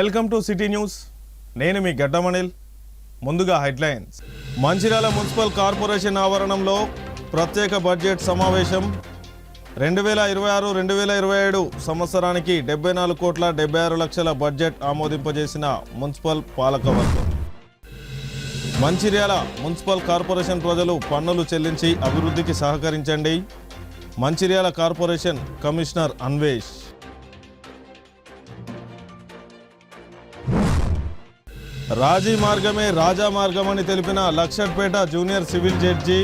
Welcome to city news. నేను మీ గడ్డమణిల్. ముందుగా headlines. Mancherial municipal corporation ఆవరణంలో ప్రత్యేక బడ్జెట్ సమావేశం. 2026-2027 సంవత్సరానికి 74,76,00,000 బడ్జెట్ ఆమోదింపజేసిన మున్సిపల్ పాలకవర్గం. మంచిర్యాల మున్సిపల్ కార్పొరేషన్ ప్రజలు పన్నులు చెల్లించి అభివృద్ధికి సహకరించండి. Mancherial corporation commissioner Anvesh. రాజీ మార్గమే రాజా మార్గమని తెలిపిన Luxettipet junior civil judge.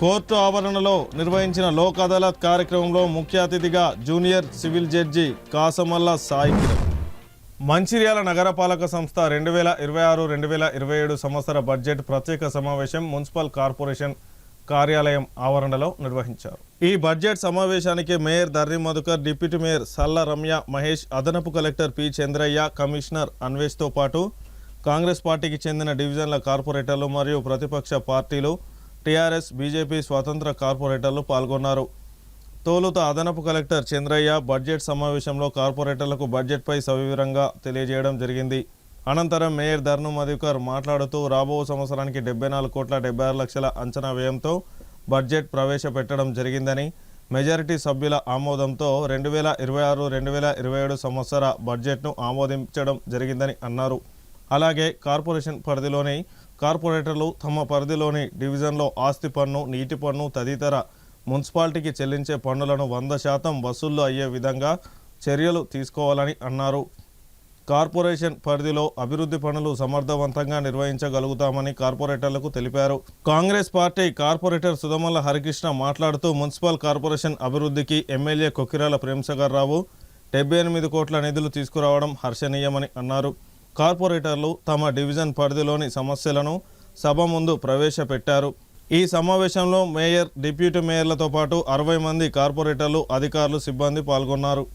Court ఆవరణలో నిర్వహించిన లోక్ అదాలత్ కార్యక్రమంలో ముఖ్య అతిథిగా junior civil judge Kasamalla Sai Kiran. Mancherial నగరపాలక సంస్థ 2026-2027 సంవత్సర బడ్జెట్ ప్రత్యేక సమావేశం మున్సిపల్ కార్పొరేషన్ కార్యాలయం ఆవరణలో నిర్వహించారు. ఈ బడ్జెట్ సమావేశానికి మేయర్ దర్రి మధుకర్, డిప్యూటీ మేయర్ సల్ల రమ్య మహేష్, అదనపు కలెక్టర్ పి చంద్రయ్య, కమిషనర్ అన్వేష్తో పాటు కాంగ్రెస్ పార్టీకి చెందిన డివిజన్ల కార్పొరేటర్లు మరియు ప్రతిపక్ష పార్టీలు, టీఆర్ఎస్, బీజేపీ, స్వతంత్ర కార్పొరేటర్లు పాల్గొన్నారు. తొలుత అదనపు కలెక్టర్ చంద్రయ్య బడ్జెట్ సమావేశంలో కార్పొరేటర్లకు బడ్జెట్పై సవివరంగా తెలియజేయడం జరిగింది. అనంతరం మేయర్ దర్ను మధుకర్ మాట్లాడుతూ రాబో సంవత్సరానికి 74,76,00,000 అంచనా వ్యయంతో బడ్జెట్ ప్రవేశపెట్టడం జరిగిందని, మెజారిటీ సభ్యుల ఆమోదంతో 2026-2027 సంవత్సర బడ్జెట్ను ఆమోదించడం జరిగిందని అన్నారు. అలాగే కార్పొరేషన్ పరిధిలోని కార్పొరేటర్లు తమ పరిధిలోని డివిజన్లో ఆస్తి పన్ను, నీటి పన్ను తదితర మున్సిపాలిటీకి చెల్లించే పన్నులను 100% వసూళ్లు అయ్యే విధంగా చర్యలు తీసుకోవాలని అన్నారు. కార్పొరేషన్ పరిధిలో అభివృద్ధి పనులు సమర్థవంతంగా నిర్వహించగలుగుతామని కార్పొరేటర్లకు తెలిపారు. కాంగ్రెస్ పార్టీ కార్పొరేటర్ సుధమల్ల హరికృష్ణ మాట్లాడుతూ మున్సిపల్ కార్పొరేషన్ అభివృద్ధికి ఎమ్మెల్యే కొక్కిరాల ప్రేమసాగర్ రావు 78 కోట్ల నిధులు తీసుకురావడం హర్షణీయమని అన్నారు. కార్పొరేటర్లు తమ డివిజన్ పరిధిలోని సమస్యలను సభ ముందు ప్రవేశపెట్టారు. ఈ సమావేశంలో మేయర్, డిప్యూటీ మేయర్లతో పాటు 60 మంది కార్పొరేటర్లు, అధికారులు, సిబ్బంది పాల్గొన్నారు.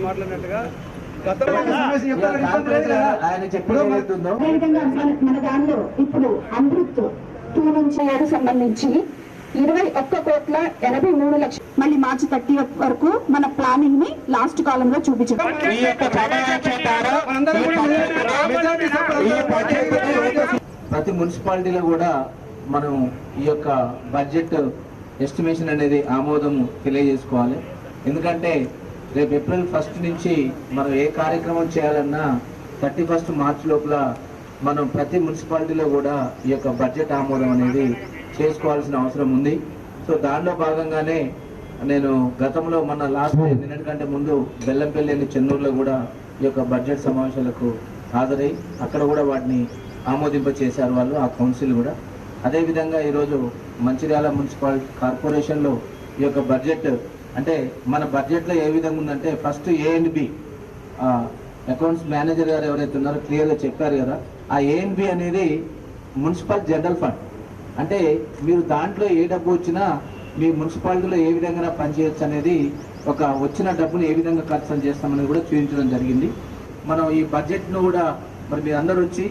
మాట్లాడినట్టుగా మన దానిలో ఇప్పుడు అమృత్ 2 నుంచి 7 సంబంధించి 21,83,00,000 మళ్ళీ మార్చి 30 వరకు మన ప్లానింగ్ ని లాస్ట్ కాలం లో చూపించారు. ప్రతి మున్సిపాలిటీలో కూడా మనం ఈ యొక్క బడ్జెట్ ఎస్టిమేషన్ అనేది ఆమోదం తెలియజేసుకోవాలి. ఎందుకంటే రేపు ఏప్రిల్ 1 నుంచి మనం ఏ కార్యక్రమం చేయాలన్నా 31 మార్చి లోపల మనం ప్రతి మున్సిపాలిటీలో కూడా ఈ యొక్క బడ్జెట్ ఆమోదం అనేది చేసుకోవాల్సిన అవసరం ఉంది. సో దానిలో భాగంగానే నేను గతంలో మన లాస్ట్ నిన్నటికంటే ముందు బెల్లంపల్లి అని చెన్నూరులో కూడా ఈ యొక్క బడ్జెట్ సమావేశాలకు హాజరై అక్కడ కూడా వాటిని ఆమోదింప చేశారు వాళ్ళు, ఆ కౌన్సిల్ కూడా. అదేవిధంగా ఈరోజు మంచిర్యాల మున్సిపల్ కార్పొరేషన్లో ఈ యొక్క బడ్జెట్ అంటే మన బడ్జెట్లో ఏ విధంగా ఉందంటే first A and B accounts manager గారు ఎవరైతే ఉన్నారో క్లియర్గా చెప్పారు కదా, ఆ ఏ అండ్ బి అనేది మున్సిపల్ జనరల్ ఫండ్. అంటే మీరు దాంట్లో ఏ డబ్బు వచ్చినా మీ మున్సిపాలిటీలో ఏ విధంగా పనిచేయచ్చు అనేది, ఒక వచ్చిన డబ్బును ఏ విధంగా ఖర్చు చేస్తామనేది కూడా చూపించడం జరిగింది. మనం ఈ బడ్జెట్ను కూడా మరి మీరు అందరూ వచ్చి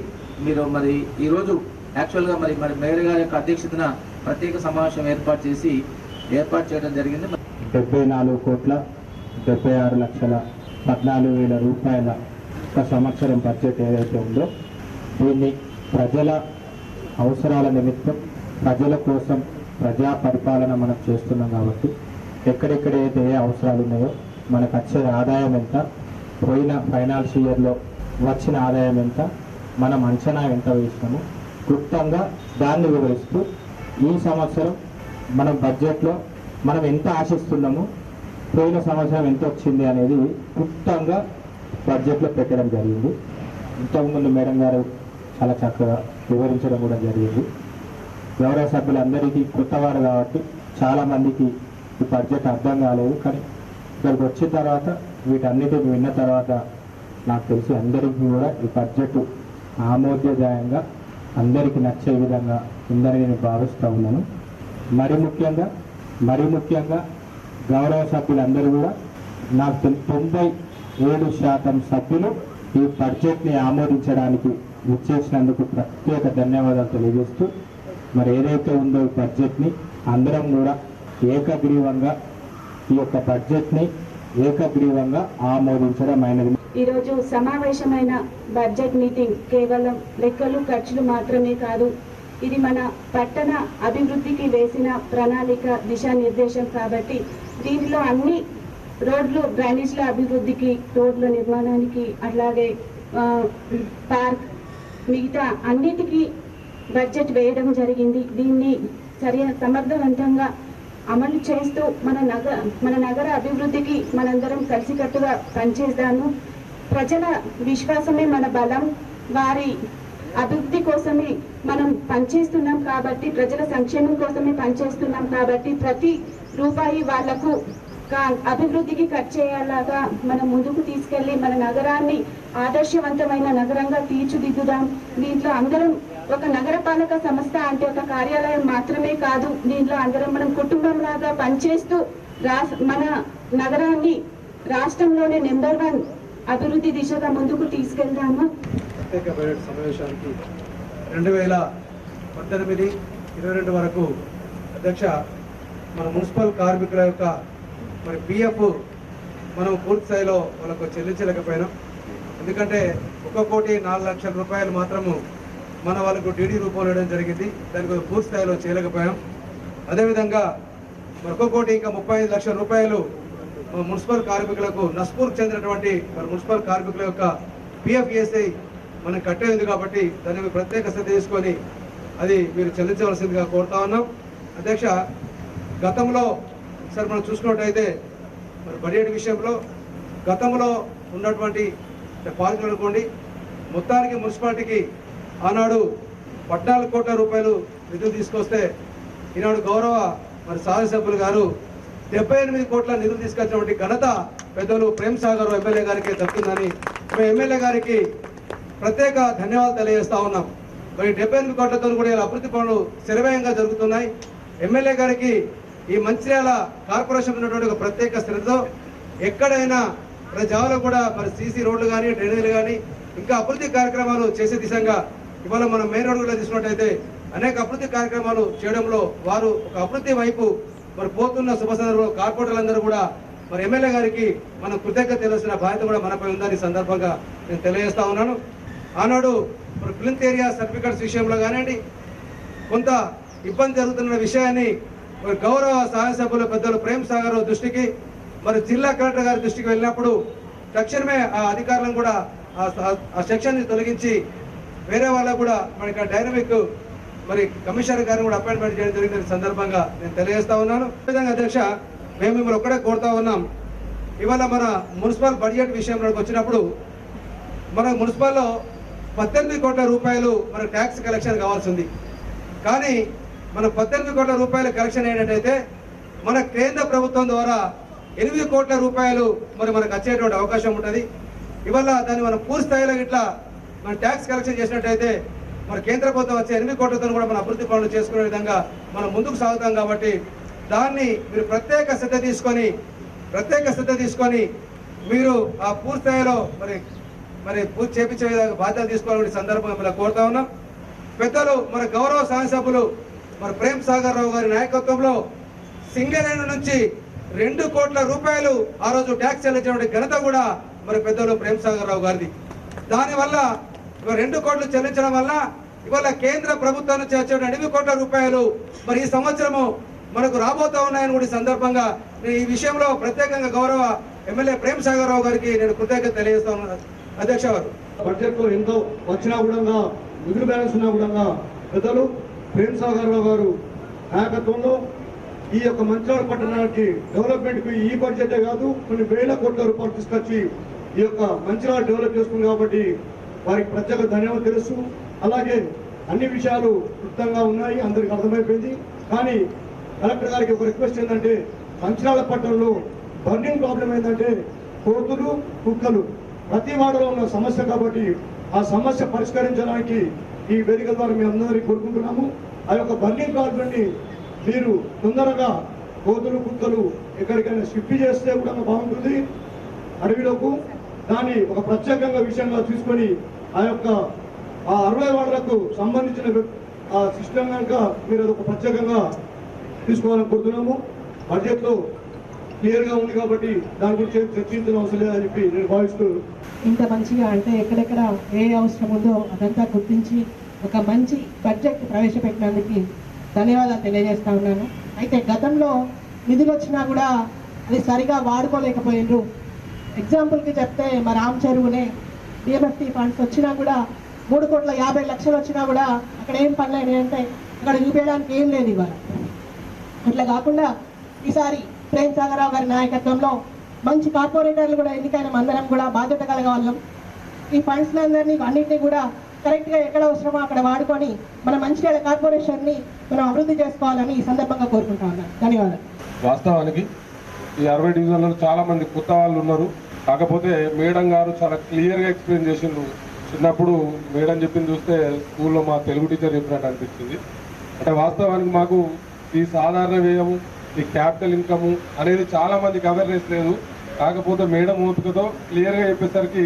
మీరు మరి ఈరోజు యాక్చువల్గా మరి మేయర్ గారి యొక్క అధ్యక్షతన ప్రత్యేక సమావేశం ఏర్పాటు చేయడం జరిగింది. 74,76,14,000 రూపాయల ఒక సంవత్సరం బడ్జెట్ ఏదైతే ఉందో దీన్ని ప్రజల అవసరాల నిమిత్తం, ప్రజల కోసం ప్రజా పరిపాలన మనం చేస్తున్నాం కాబట్టి ఎక్కడెక్కడైతే ఏ అవసరాలు ఉన్నాయో, మనకు వచ్చే ఆదాయం ఎంత, పోయిన ఫైనాన్షియల్ ఇయర్లో వచ్చిన ఆదాయం ఎంత, మనం అంచనా ఎంత వేసినాము క్లుప్తంగా దాన్ని వివరిస్తూ ఈ సంవత్సరం మనం బడ్జెట్లో మనం ఎంత ఆశిస్తున్నాము, పోయిన సంవత్సరం ఎంత వచ్చింది అనేది క్లుప్తంగా బడ్జెట్లో పెట్టడం జరిగింది. ఇంతకుముందు మేడం గారు చాలా చక్కగా వివరించడం కూడా జరిగింది. గౌరవ సభ్యులందరికీ కొత్తవారు కాబట్టి చాలామందికి ఈ బడ్జెట్ అర్థం కాలేదు. కానీ ఇక్కడికి వచ్చిన తర్వాత వీటన్నిటిని విన్న తర్వాత నాకు తెలిసి అందరికీ కూడా ఈ బడ్జెట్ ఆమోదదాయంగా అందరికీ నచ్చే విధంగా ఉందని నేను భావిస్తూ ఉన్నాను. మరి ముఖ్యంగా గౌరవ సభ్యులందరూ కూడా నాకు 7% సభ్యులు ఈ బడ్జెట్ని ఆమోదించడానికి ఇచ్చేసినందుకు ప్రత్యేక ధన్యవాదాలు తెలియజేస్తూ మరి ఏదైతే ఉందో ఈ బడ్జెట్ని అందరం కూడా ఏకగ్రీవంగా ఈ యొక్క బడ్జెట్ని ఏకగ్రీవంగా ఆమోదించడం అయినది. ఈరోజు సమావేశమైన బడ్జెట్ మీటింగ్ కేవలం లెక్కలు ఖర్చులు మాత్రమే కాదు, ఇది మన పట్టణ అభివృద్ధికి వేసిన ప్రణాళిక దిశానిర్దేశం కాబట్టి దీనిలో అన్ని రోడ్లు డ్రైనేజ్ల అభివృద్ధికి, రోడ్ల నిర్మాణానికి, అలాగే పార్క్ మిగతా అన్నిటికీ బడ్జెట్ వేయడం జరిగింది. దీన్ని సమర్థవంతంగా అమలు చేస్తూ మన నగర అభివృద్ధికి మనందరం కలిసికట్టుగా పనిచేద్దాము. ప్రజల విశ్వాసమే మన బలం, వారి అభివృద్ధి కోసమే మనం పనిచేస్తున్నాం కాబట్టి, ప్రజల సంక్షేమం కోసమే పనిచేస్తున్నాం కాబట్టి ప్రతి రూపాయి వాళ్లకు అభివృద్ధికి ఖర్చు చేయాలాగా మనం ముందుకు తీసుకెళ్లి మన నగరాన్ని ఆదర్శవంతమైన నగరంగా తీర్చిదిద్దుదాం. దీంట్లో అందరం ఒక నగరపాలక సంస్థ అంటే ఒక కార్యాలయం మాత్రమే కాదు, దీంట్లో అందరం మనం కుటుంబంలాగా పనిచేస్తూ మన నగరాన్ని రాష్ట్రంలోనే నెంబర్ 1 అభివృద్ధి దిశగా ముందుకు తీసుకెళ్దాము. ప్రత్యేక బడ్జెట్ సమావేశానికి 2018-22 వరకు అధ్యక్ష మన మున్సిపల్ కార్మికుల యొక్క మరి పిఎఫ్ మనం పూర్తి స్థాయిలో వాళ్ళకు చెల్లించలేకపోయినాం. ఎందుకంటే 1,04,00,000 రూపాయలు మాత్రము మన వాళ్ళకు డీడీ రూపంలో ఇవ్వడం జరిగింది, దానికి పూర్తి స్థాయిలో చేయలేకపోయాం. అదేవిధంగా మరి 1,35,00,000 రూపాయలు మున్సిపల్ కార్మికులకు నస్పూర్కి చెందినటువంటి మరి మున్సిపల్ కార్మికుల యొక్క పిఎఫ్ఈఎస్ఐ మనం కట్టేది కాబట్టి దాన్ని ప్రత్యేక శ్రద్ధ తీసుకొని అది మీరు చెల్లించవలసిందిగా కోరుతా ఉన్నాం. అధ్యక్ష, గతంలో సార్ మనం చూసుకున్నట్టయితే మరి బడ్జెట్ విషయంలో గతంలో ఉన్నటువంటి పాలకులు అనుకోండి, మొత్తానికి మున్సిపాలిటీకి ఆనాడు 14 కోట్ల రూపాయలు నిధులు తీసుకొస్తే ఈనాడు గౌరవ మరి శాసనసభ్యులు గారు 78 కోట్ల నిధులు తీసుకొచ్చినటువంటి ఘనత పెద్దలు ప్రేమ్ సాగర్ ఎమ్మెల్యే గారికి దక్కుతుందని మేము ఎమ్మెల్యే గారికి ప్రత్యేక ధన్యవాదాలు తెలియజేస్తా ఉన్నాం. మరి 78 కోట్లతో కూడా ఇలా అభివృద్ధి పనులు శరవేగంగా జరుగుతున్నాయి. ఎమ్మెల్యే గారికి ఈ మంచిర్యాల కార్పొరేషన్ ఉన్నటువంటి ఒక ప్రత్యేక శ్రద్ధతో ఎక్కడైనా జావలో కూడా మరి సీసీ రోడ్లు కానీ, డ్రైనేజీలు కానీ, ఇంకా అభివృద్ధి కార్యక్రమాలు చేసే దిశగా ఇవాళ మనం మెయిన్ రోడ్డులో తీసుకున్నట్టయితే అనేక అభివృద్ధి కార్యక్రమాలు చేయడంలో వారు ఒక అభివృద్ధి వైపు మరి పోతున్న శుభ సందర్భంలో కార్పొరేటర్లందరూ కూడా మరి ఎమ్మెల్యే గారికి మనం కృతజ్ఞత తెలిసిన బాధ్యత కూడా మనపై ఉందని సందర్భంగా నేను తెలియజేస్తా ఉన్నాను. ఆనాడు మరి ప్లింత్ ఏరియా సర్టిఫికెట్స్ విషయంలో కానివ్వండి, కొంత ఇబ్బంది జరుగుతున్న విషయాన్ని మరి గౌరవ శాసనసభ్యులు పెద్దలు ప్రేమ్ సాగర్ దృష్టికి, మరి జిల్లా కలెక్టర్ గారి దృష్టికి వెళ్ళినప్పుడు తక్షణమే ఆ అధికారులను కూడా ఆ సెక్షన్ని తొలగించి వేరే వాళ్ళకు కూడా మనకి డైనమిక్ మరి కమిషనర్ గారిని కూడా అపాయింట్మెంట్ చేయడం జరిగిన సందర్భంగా నేను తెలియజేస్తా ఉన్నాను. విధంగా అధ్యక్ష, మేము మిమ్మల్ని ఒక్కడే కోరుతా ఉన్నాం. ఇవాళ మన మున్సిపల్ బడ్జెట్ విషయంలోకి వచ్చినప్పుడు మన మున్సిపల్లో 18 కోట్ల రూపాయలు మన ట్యాక్స్ కలెక్షన్ కావాల్సి ఉంది. కానీ మన 18 కోట్ల రూపాయల కలెక్షన్ ఏంటంటే మన కేంద్ర ప్రభుత్వం ద్వారా 8 కోట్ల రూపాయలు మరి మనకు వచ్చేటువంటి అవకాశం ఉంటుంది. ఇవాళ దాన్ని మనం పూర్తి స్థాయిలో ఇట్లా మన ట్యాక్స్ కలెక్షన్ చేసినట్టయితే మన కేంద్ర ప్రభుత్వం వచ్చే 8 కోట్లతో కూడా మన అభివృద్ధి పనులు చేసుకునే విధంగా మనం ముందుకు సాగుతాం. కాబట్టి దాన్ని మీరు ప్రత్యేక శ్రద్ధ తీసుకొని మీరు ఆ పూర్తి స్థాయిలో మరి పూర్తి చేపించే విధంగా బాధ్యత తీసుకోవాలని సందర్భంగా మనం కోరుతా ఉన్నాం. పెద్దలు మన గౌరవ శాసనసభ్యులు మరి ప్రేమ్ సాగర్ రావు గారి నాయకత్వంలో సింగరేణి నుంచి 2 కోట్ల రూపాయలు ఆ రోజు ట్యాక్స్ చెల్లించినటువంటి ఘనత కూడా మరి పెద్దలు ప్రేమ్ సాగర్ రావు గారిది. దానివల్ల 2 కోట్లు చెల్లించడం వల్ల ఇవాళ కేంద్ర ప్రభుత్వం నుంచి వచ్చే 8 కోట్ల రూపాయలు మరి ఈ సంవత్సరము మనకు రాబోతా ఉన్నాయని కూడా సందర్భంగా నేను ఈ విషయంలో ప్రత్యేకంగా గౌరవ ఎమ్మెల్యే ప్రేమ్ సాగర్ రావు గారికి నేను కృతజ్ఞత తెలియజేస్తా ఉన్నాను. అధ్యక్ష గారు, బడ్జెట్ లో ఎంతో వచ్చినా కూడా మిగులు బ్యాలెన్స్ ఉన్నా కూడా పెద్దలు ప్రేమ్ సాగర్ రావు గారు నాయకత్వంలో ఈ యొక్క మంచిర్యాల పట్టణానికి డెవలప్మెంట్ కు ఈ బడ్జెటే కాదు కొన్ని వేల కోట్ల రూపాయలు తీసుకొచ్చి ఈ యొక్క మంచిర్యాల డెవలప్ చేస్తుంది. కాబట్టి వారికి ప్రత్యేక ధన్యవాదాలు తెలుసు. అలాగే అన్ని విషయాలు క్లుప్తంగా ఉన్నాయి, అందరికి అర్థమైపోయింది. కానీ కలెక్టర్ గారికి ఒక రిక్వెస్ట్ ఏంటంటే మంచిర్యాల పట్టణంలో బర్నింగ్ ప్రాబ్లం ఏంటంటే కోతులు, కుక్కలు ప్రతి వాడలో ఉన్న సమస్య. కాబట్టి ఆ సమస్య పరిష్కరించడానికి ఈ వేదిక ద్వారా మేము అందరికీ కోరుకుంటున్నాము. ఆ యొక్క బర్నింగ్ ప్రాబ్లంని మీరు తొందరగా కోతులు, కుక్కలు ఎక్కడికైనా షిఫ్ట్ చేస్తే కూడా బాగుంటుంది అడవిలోకి. దాన్ని ఒక ప్రత్యేకంగా విషయంగా తీసుకొని ఆ 60 వార్డులకు సంబంధించిన ఆ సిస్టమ్ కనుక మీరు అది ఒక ప్రత్యేకంగా తీసుకోవాలని కోరుతున్నాము. బడ్జెట్లో క్లియర్గా ఉంది కాబట్టి దాని గురించి చర్చించిన అవసరం లేదని చెప్పి నేను భావిస్తూ, ఇంత మంచిగా అంటే ఎక్కడెక్కడ ఏ అవసరం ఉందో అదంతా గుర్తించి ఒక మంచి బడ్జెట్ ప్రవేశపెట్టినందుకు ధన్యవాదాలు తెలియజేస్తా ఉన్నాను. అయితే గతంలో నిధులు వచ్చినా కూడా అది సరిగా వాడుకోలేకపోయినరు. ఎగ్జాంపుల్కి చెప్తే మా రామ్ చెరువునే డిఎంఎఫ్టీ ఫండ్స్ వచ్చినా కూడా 3,50,00,000 వచ్చినా కూడా అక్కడ ఏం పనులు అంటే అక్కడ చూపించడానికి ఏం లేదు ఇవాళ. అట్లా కాకుండా ఈసారి ప్రేమ్ సాగరరావు గారి నాయకత్వంలో మంచి కార్పొరేటర్లు కూడా ఎన్నికైన అందరం కూడా బాధ్యత కలగవాళ్ళం. ఈ ఫండ్స్ అందరినీ అన్నింటినీ కూడా కరెక్ట్గా ఎక్కడ అవసరమో అక్కడ వాడుకొని మన మంచిర్యాల కార్పొరేషన్ని మనం అభివృద్ధి చేసుకోవాలని ఈ సందర్భంగా కోరుకుంటా ఉన్నాను. ధన్యవాదాలు. వాస్తవానికి ఈ 60 డివిజన్లలో చాలా మంది కొత్త వాళ్ళు ఉన్నారు. కాకపోతే మేడం గారు చాలా క్లియర్గా ఎక్స్ప్లెయిన్ చేసిండ్రు. చిన్నప్పుడు మేడం చెప్పింది చూస్తే స్కూల్లో మా తెలుగు టీచర్ చెప్పినట్టు అనిపించింది. అంటే వాస్తవానికి మాకు ఈ సాధారణ వ్యయము, ఈ క్యాపిటల్ ఇన్కమ్ అనేది చాలా మందికి అవేర్నెస్ లేదు. కాకపోతే మేడం ఓపికతో క్లియర్గా చెప్పేసరికి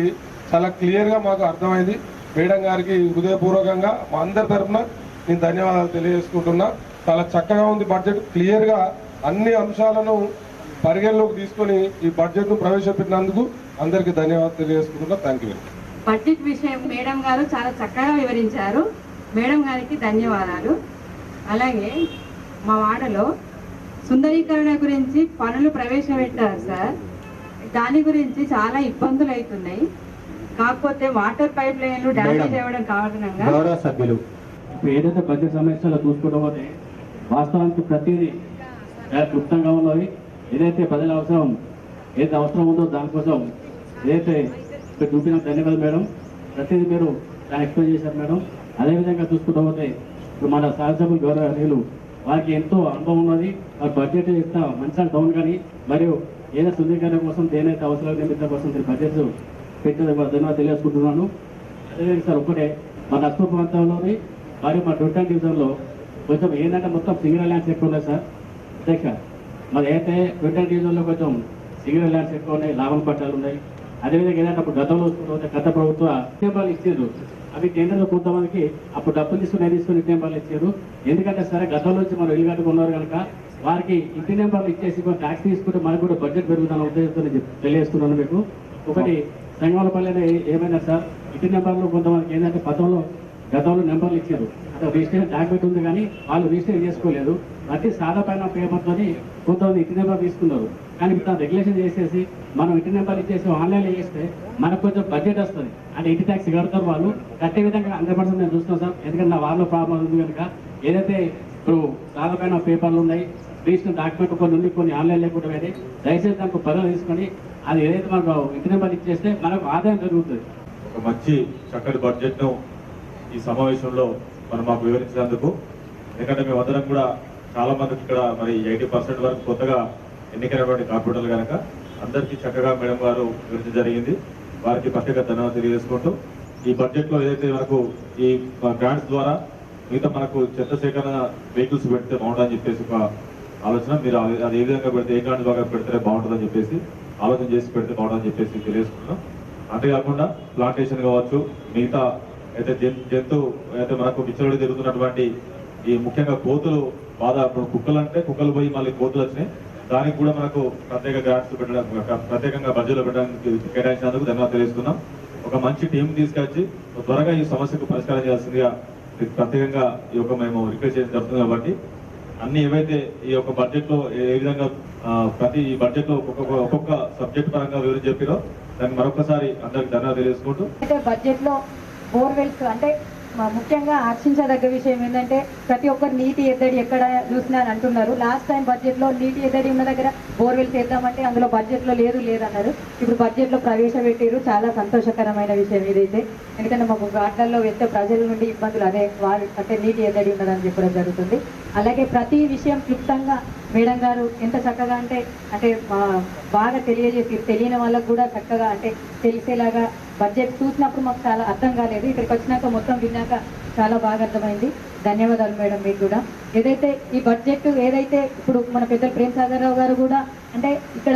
చాలా క్లియర్గా మాకు అర్థమైంది. మేడం గారికి హృదయపూర్వకంగా మా అందరి తరఫున నేను ధన్యవాదాలు తెలియజేసుకుంటున్నా. చాలా చక్కగా ఉంది బడ్జెట్. క్లియర్గా అన్ని అంశాలను పరిగణలోకి తీసుకొని ఈ బడ్జెట్ను ప్రవేశపెట్టినందుకు అందరికీ ధన్యవాదాలు తెలియజేసుకుంటున్నా. Thank you. బడ్జెట్ విషయం మేడం గారు చాలా చక్కగా వివరించారు. మేడం గారికి ధన్యవాదాలు. అలాగే మా వాడలో సుందరీకరణ గురించి పనులు ప్రవేశపెట్టారు సార్. దాని గురించి చాలా ఇబ్బందులు అవుతున్నాయి. కాకపోతే వాటర్ పైప్ లైన్లు డ్యామేజ్ అవ్వడం కారణంగా గౌరవ సభ్యులు ఇప్పుడు ఏదైతే బడ్జెట్ సమస్యలో చూసుకోవడం పోతే వాస్తవానికి ప్రతిదీ చాలా క్లుప్తంగా ఉన్నది. ఏదైతే ప్రజల అవసరం ఏదైతే అవసరం ఉందో దానికోసం ఏదైతే ఇక్కడ చూపిన ధన్యవాదాలు మేడం. ప్రతిదీ మీరు చాలా ఎక్స్ప్లెయిన్ చేశారు మేడం. అదేవిధంగా చూసుకుంటూ పోతే ఇప్పుడు మన శాసనసభ్యులు గౌరవనీయులు వారికి ఎంతో అనుభవం ఉన్నది. వారి బడ్జెట్ ఎంత మంచిగా డౌన్ కానీ మరియు ఏదైనా సుందరీకరణ కోసం దేనైతే అవసరాల నిమిత్తం కోసం బడ్జెట్ పెట్టిన ధన్యవాదాలు తెలియజేసుకుంటున్నాను. అదేవిధంగా సార్ ఒకటే మన నష్టం ప్రాంతంలోని మరియు మా 20 డివిజన్లో కొంచెం ఏంటంటే మొత్తం సింగిల్ ల్యాండ్స్ ఎక్కువ ఉన్నాయి సార్. అధ్యక్ష మరి అయితే 20 డివిజన్లో కొంచెం సింగిల్ ల్యాండ్స్ ఎక్కువ ఉన్నాయి, లాభం పట్టాలు ఉన్నాయి. అదేవిధంగా ఏంటంటే అప్పుడు గతంలో గత ప్రభుత్వ టెంపాలు ఇచ్చారు. అవి కేంద్రంలో కొంతమందికి అప్పుడు డబ్బులు తీసుకుని టెంపాలు ఇచ్చారు. ఎందుకంటే సరే గతంలో నుంచి మనం ఇల్లు కట్టుకున్నారు కనుక వారికి ఇంటి నెంబర్లు ఇచ్చేసి కొంచెం ట్యాక్స్ తీసుకుంటే మనకు కూడా బడ్జెట్ పెరుగుతున్న ఉద్దేశంతో తెలియజేస్తున్నాను మీకు. ఒకటి సంగమలపల్లి ఏమైనా సార్ ఇంటి నెంబర్లు కొంతమందికి ఏంటంటే గతంలో నెంబర్లు ఇచ్చారు. అంటే రిజిస్ట్రేషన్ డాక్యుమెంట్ ఉంది కానీ వాళ్ళు రిజిస్టర్ చేసుకోలేదు. ప్రతి సాదా పైన పేపర్తో కొంతమంది ఇంటి నెంబర్ తీసుకున్నారు. కానీ ఇప్పుడు రెగ్యులేషన్ చేసేసి మనం ఇంటి నెంబర్ ఇచ్చేసి ఆన్లైన్లో చేస్తే మనకు కొంచెం బడ్జెట్ వస్తుంది. అంటే ఇంటి ట్యాక్స్ కడతారు వాళ్ళు. కట్టే విధంగా 100% నేను చూస్తున్నాను సార్. ఎందుకంటే నా వాళ్ళలో ప్రాబ్లం ఉంది కనుక ఏదైతే ఇప్పుడు సాదా పైన పేపర్లు ఉన్నాయి, రిజిస్టర్ డాక్యుమెంట్ కొన్ని ఉంది, కొన్ని ఆన్లైన్ లేకుండా వేరే దయచేసి దానికి పరిగణ తీసుకొని అది ఏదైతే మనకు ఇంటి నెంబర్ ఇచ్చేస్తే మనకు ఆదాయం పెరుగుతుంది. ఒక మంచి చక్కటి బడ్జెట్ను ఈ సమావేశంలో మనం మాకు వివరించినందుకు. ఎందుకంటే మేమందరం కూడా చాలా మందికి ఇక్కడ మరి 80% వరకు కొత్తగా ఎన్నికైనటువంటి కార్పొరేటర్లు కనుక అందరికీ చక్కగా మేడం గారు వివరించడం జరిగింది. వారికి ప్రత్యేక ధన్యవాదాలు తెలియజేసుకుంటూ ఈ బడ్జెట్లో ఏదైతే మనకు ఈ గ్రాంట్స్ ద్వారా మిగతా మనకు చెత్త సేకరణ వెహికల్స్ పెడితే బాగుంటుందని చెప్పేసి ఒక ఆలోచన. మీరు అది ఏ విధంగా పెడితే ఏ గ్రాంట్స్ బాగా పెడితే బాగుంటుందని చెప్పేసి ఆలోచన చేసి పెడితే బాగుంటుందని చెప్పేసి తెలియజేసుకుంటున్నాం. అంతేకాకుండా ప్లాంటేషన్ కావచ్చు, మిగతా అయితే జంతువు అయితే మనకు విచ్చలవిడి జరుగుతున్నటువంటి ఈ ముఖ్యంగా కోతులు బాధ, కుక్కలు అంటే కుక్కలు పోయి మళ్ళీ కోతులు వచ్చినాయి. దానికి కూడా మనకు ప్రత్యేక గ్రాంట్స్ పెట్టడం, ప్రత్యేకంగా బడ్జెట్లో పెట్టడానికి కేటాయించినందుకు ధన్యవాదాలు తెలియజేస్తున్నాం. ఒక మంచి టీం తీసుకొచ్చి త్వరగా ఈ సమస్యకు పరిష్కారం చేయాల్సిందిగా ప్రత్యేకంగా ఈ యొక్క మేము రిక్వెస్ట్ చేయడం జరుగుతుంది. కాబట్టి అన్ని ఏవైతే ఈ యొక్క బడ్జెట్లో ఏ విధంగా ప్రతి బడ్జెట్లో ఒక్కొక్క సబ్జెక్ట్ పరంగా వివరించి చెప్పిరో దాన్ని మరొకసారి అందరికి ధన్యవాదాలు తెలియజేసుకుంటూ బడ్జెట్లో బోర్వెల్స్ అంటే ముఖ్యంగా హర్షించదగ్గ విషయం ఏంటంటే ప్రతి ఒక్కరు నీటి ఎద్దడి ఎక్కడ చూసినా అని అంటున్నారు. లాస్ట్ టైం బడ్జెట్లో నీటి ఎద్దడి ఉన్న దగ్గర బోర్వెల్స్ వేద్దామంటే అందులో బడ్జెట్లో లేదన్నారు. ఇప్పుడు బడ్జెట్లో ప్రవేశపెట్టారు. చాలా సంతోషకరమైన విషయం ఇదైతే. ఎందుకంటే మాకు ఘాట్లలో వెళ్తే ప్రజల నుండి ఇబ్బందులు అంటే నీటి ఎద్దడి ఉన్నదని చెప్పడం జరుగుతుంది. అలాగే ప్రతి విషయం క్లుప్తంగా మేడం గారు ఎంత చక్కగా అంటే బాగా తెలియని వాళ్ళకు కూడా చక్కగా అంటే తెలిసేలాగా బడ్జెట్ చూసినప్పుడు మాకు చాలా అర్థం కాలేదు. ఇక్కడికి వచ్చినాక మొత్తం విన్నాక చాలా బాగా అర్థమైంది. ధన్యవాదాలు మేడం మీకు కూడా. ఏదైతే ఈ బడ్జెట్ ఏదైతే ఇప్పుడు మన పెద్దలు ప్రేమ్ సాగర్ రావు గారు కూడా అంటే ఇక్కడ